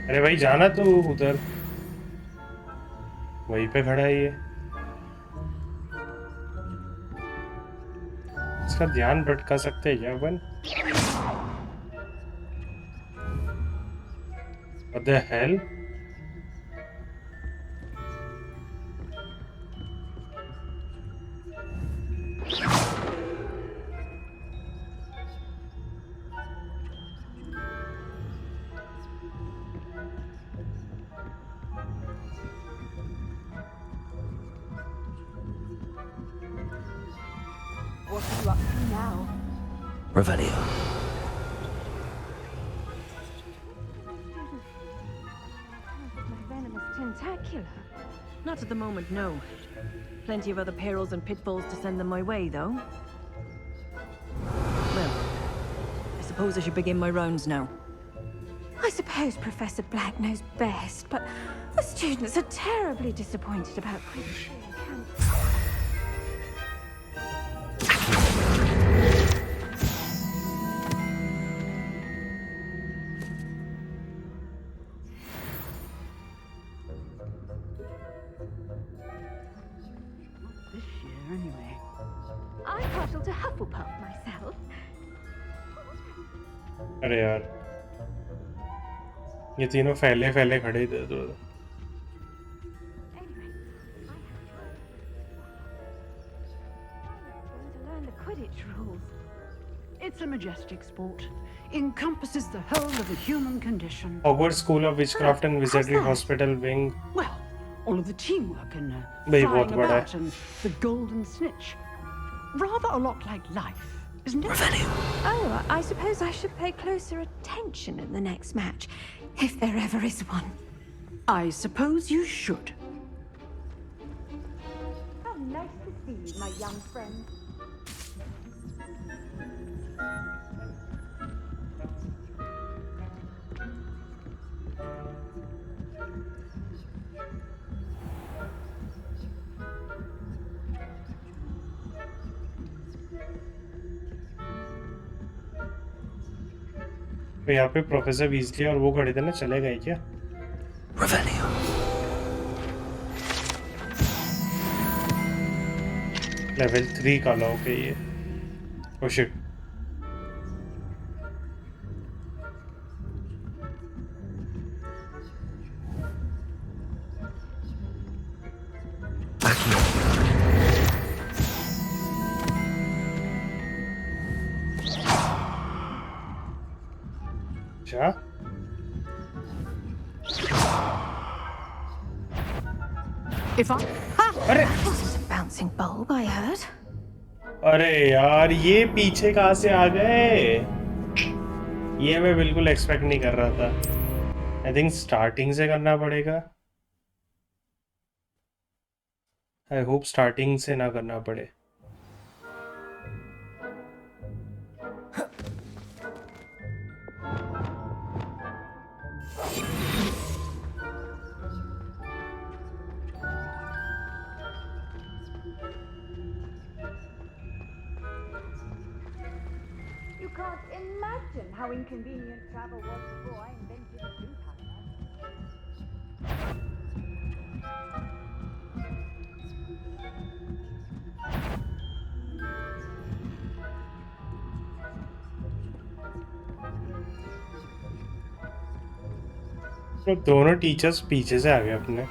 अरे भाई जाना तो उधर, वहीं पे खड़ा है ये। इसका ध्यान भटका सकते हैं क्या अपन? What the hell? What are you up to now? Revelio. My venomous tentacular. Not at the moment, no. Plenty of other perils and pitfalls to send them my way, though. Well, I suppose I should begin my rounds now. I suppose Professor Black knows best, but the students are terribly disappointed about Quidditch being cancelled. I'm partial to Hufflepuff myself. अरे यार, ये तीनों फैले फैले खड़े थे तो। It's a majestic sport. Encompasses the whole of the human condition. Hogwarts School of Witchcraft and Wizardry Hospital Wing. Well, all of the teamwork and भाई flying बहुत बड़ा about है। and the golden snitch. Rather a lot like life, isn't it? Oh, I suppose I should pay closer attention in the next match, if there ever is one. I suppose you should. How nice to see you, my young friend. तो यहाँ पे professor Weasley और वो खड़े थे ना, चले गए क्या? लेवल 3 का लॉक है ये। Oh shit. अच्छा If I... अरे Wasn't a bouncing bulb, I heard. अरे यार, ये पीछे कहाँ से आ गए? ये मैं बिल्कुल एक्सपेक्ट नहीं कर रहा था। आई थिंक स्टार्टिंग से करना पड़ेगा। आई होप स्टार्टिंग से ना करना पड़े। You can't imagine how inconvenient travel was before I invented blue powder. तो दोनों टीचर्स पीछे से आ गए अपने।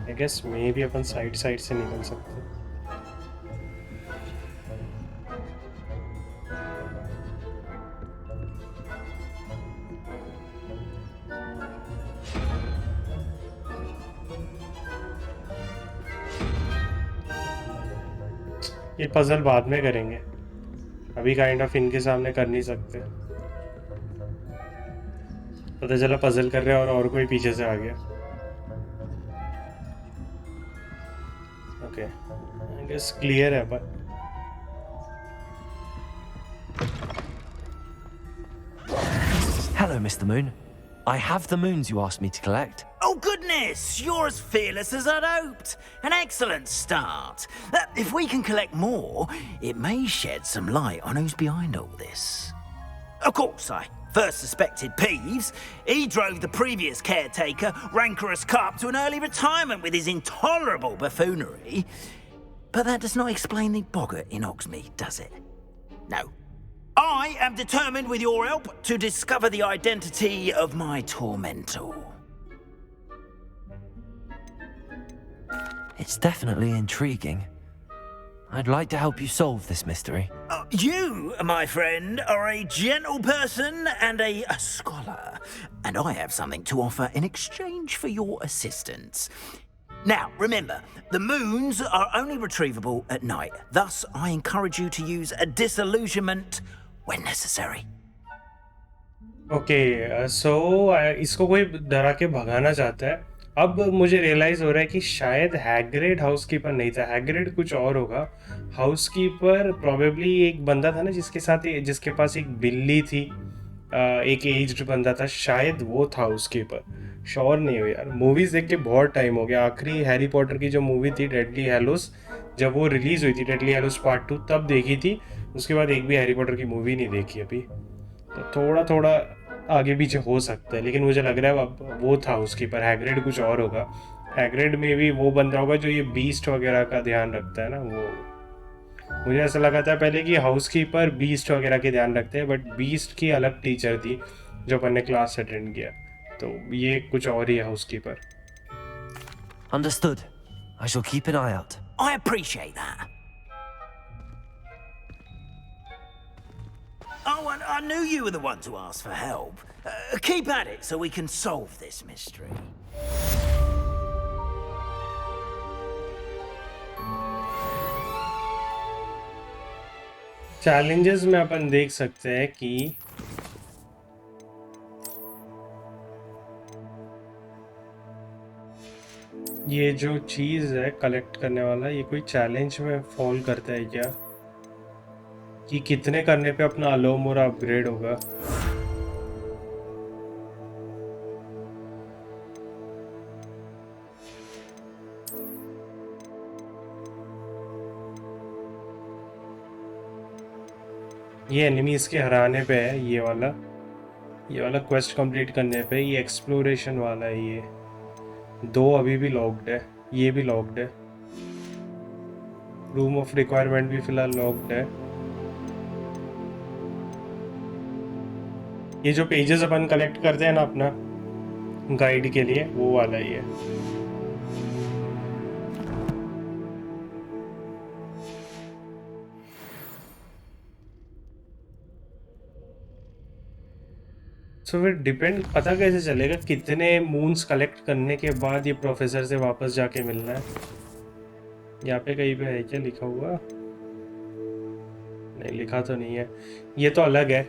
आई गेस मे भी अपन साइड से निकल सकते हैं। ये पजल बाद में करेंगे, अभी काइंड ऑफ इनके सामने कर नहीं सकते। पता चला पजल कर रहे हैं और कोई पीछे से आ गया। ओके, आई गेस क्लियर है पर Hello, Mr. Moon. I have the moons you asked me to collect. Oh, goodness! You're as fearless as I'd hoped. An excellent start. If we can collect more, it may shed some light on who's behind all this. Of course, I first suspected Peeves. He drove the previous caretaker, Rancorous Carp, to an early retirement with his intolerable buffoonery. But that does not explain the boggart in Hogsmeade, does it? No. I am determined, with your help, to discover the identity of my tormentor. It's definitely intriguing. I'd like to help you solve this mystery. You, my friend, are a gentle person and a scholar, and I have something to offer in exchange for your assistance. Now, remember, the moons are only retrievable at night. Thus, I encourage you to use a disillusionment when necessary. Okay, so इसको कोई डरा के भगाना चाहता है। अब मुझे realise हो रहा है कि शायद हैग्रिड हाउसकीपर नहीं था, हैग्रिड कुछ और होगा। हाउसकीपर प्रोबेबली एक बंदा था ना जिसके पास एक बिल्ली थी, एक एज्ड बंदा था, शायद वो था हाउसकीपर। श्योर नहीं हो यार, मूवीज देख के बहुत टाइम हो गया। आखिरी हैरी पॉटर की जो मूवी थी डेडली हैलोस, जब वो रिलीज हुई थी डेडली हैलोस पार्ट 2, तब देखी थी। उसके बाद एक भी हैरी पॉटर की मूवी नहीं देखी अभी, तो थोड़ा थोड़ा आगे पीछे हो सकता है, लेकिन मुझे लग रहा है अब वो था उसकीपर। हैग्रिड कुछ और होगा, हैग्रिड में भी वो बंदा होगा जो ये बीस्ट वगैरह का ध्यान रखता है ना। वो मुझे ऐसा लगा था पहले कि हाउसकीपर बीस्ट वगैरह के ध्यान रखते हैं, बट बीस्ट की अलग टीचर थी जो अपन ने क्लास अटेंड किया, तो ये कुछ और ही है housekeeper. Understood. I shall keep an eye out. I appreciate that. Oh, and I knew you were the one to ask for help. Keep at it so we can solve this mystery. Challenges में अपन देख सकते हैं कि ये जो चीज है collect करने वाला, ये कोई चैलेंज में फॉल करता है क्या, कि कितने करने पे अपना अलोमोरा अपग्रेड होगा। ये एनिमीज के हराने पे है, ये वाला क्वेस्ट कंप्लीट करने पे, ये एक्सप्लोरेशन वाला है। ये 2 अभी भी लॉक्ड है, ये भी लॉक्ड है। रूम ऑफ रिक्वायरमेंट भी फिलहाल लॉक्ड है। ये जो पेजेस अपन कलेक्ट करते हैं ना अपना गाइड के लिए, वो वाला ही है। सो फिर डिपेंड, पता कैसे चलेगा कितने मून्स कलेक्ट करने के बाद ये प्रोफेसर से वापस जाके मिलना है। यहाँ पे कहीं पे है क्या लिखा हुआ? नहीं, लिखा तो नहीं है। ये तो अलग है।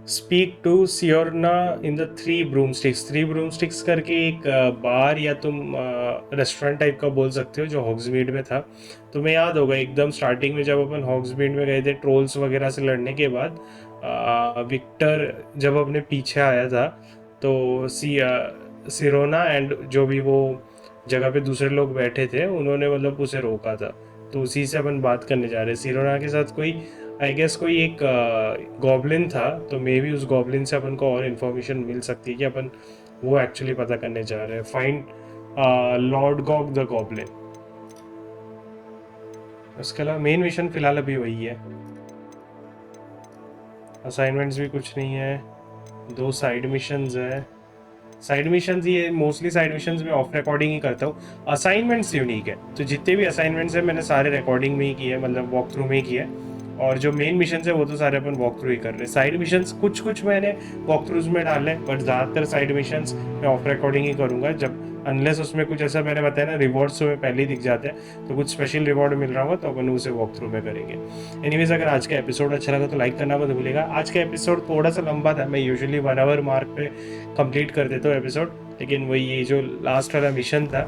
Speak to Sirona in the 3 broomsticks. 3 broomsticks करके एक बार या तुम रेस्टोरेंट टाइप का बोल सकते हो, जो हॉग्समीड में था। तुम्हें याद होगा एकदम स्टार्टिंग में जब अपन हॉग्समीड में गए थे ट्रोल्स वगैरह से लड़ने के बाद, विक्टर जब अपने पीछे आया था तो सिरोना एंड जो भी वो जगह पे दूसरे लोग बैठे थे, उन्होंने मतलब उसे रोका था। तो उसी से अपन बात करने जा रहे हैं। सिरोना के साथ कोई आई गेस कोई एक गॉब्लिन था, तो मे बी उस गॉब्लिन से अपन को और इन्फॉर्मेशन मिल सकती है कि अपन वो एक्चुअली पता करने जा रहे हैं। Find Lord Gogh the goblin. उसके अलावा मेन मिशन फिलहाल अभी वही है। असाइनमेंट्स भी कुछ नहीं है। 2 साइड मिशंस है। साइड मिशंस ये मोस्टली साइड मिशंस में ऑफ रिकॉर्डिंग ही करता हूँ। असाइनमेंट्स यूनिक है, तो जितने भी असाइनमेंट्स हैं मैंने सारे रिकॉर्डिंग में ही किए, मतलब वॉक थ्रू में ही किए। और जो मेन मिशन है वो तो सारे अपन वॉक थ्रू ही कर रहे हैं। साइड मिशंस कुछ मैंने वॉक थ्रूज में डाले, बट ज़्यादातर साइड मिशंस मैं ऑफ रिकॉर्डिंग ही करूँगा जब अनलेस उसमें कुछ ऐसा मैंने बताया ना रिवॉर्ड्स तो पहले ही दिख जाते हैं, तो कुछ स्पेशल रिवॉर्ड मिल रहा होगा तो अपन उसे वॉक थ्रू में करेंगे। एनीवेज अगर आज का एपिसोड अच्छा लगा तो लाइक करना मत भूलिएगा। आज का एपिसोड थोड़ा सा लंबा था, मैं यूजुअली 1 आवर मार्क पे कंप्लीट कर देता हूँ एपिसोड, लेकिन वही ये जो लास्ट वाला मिशन था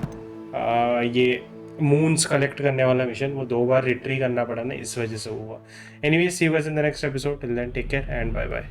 ये मून्स कलेक्ट करने वाला मिशन, वो 2 बार रिट्री करना पड़ा ना, इस वजह से हुआ। Anyways see you guys in the next episode, till then take care and bye bye.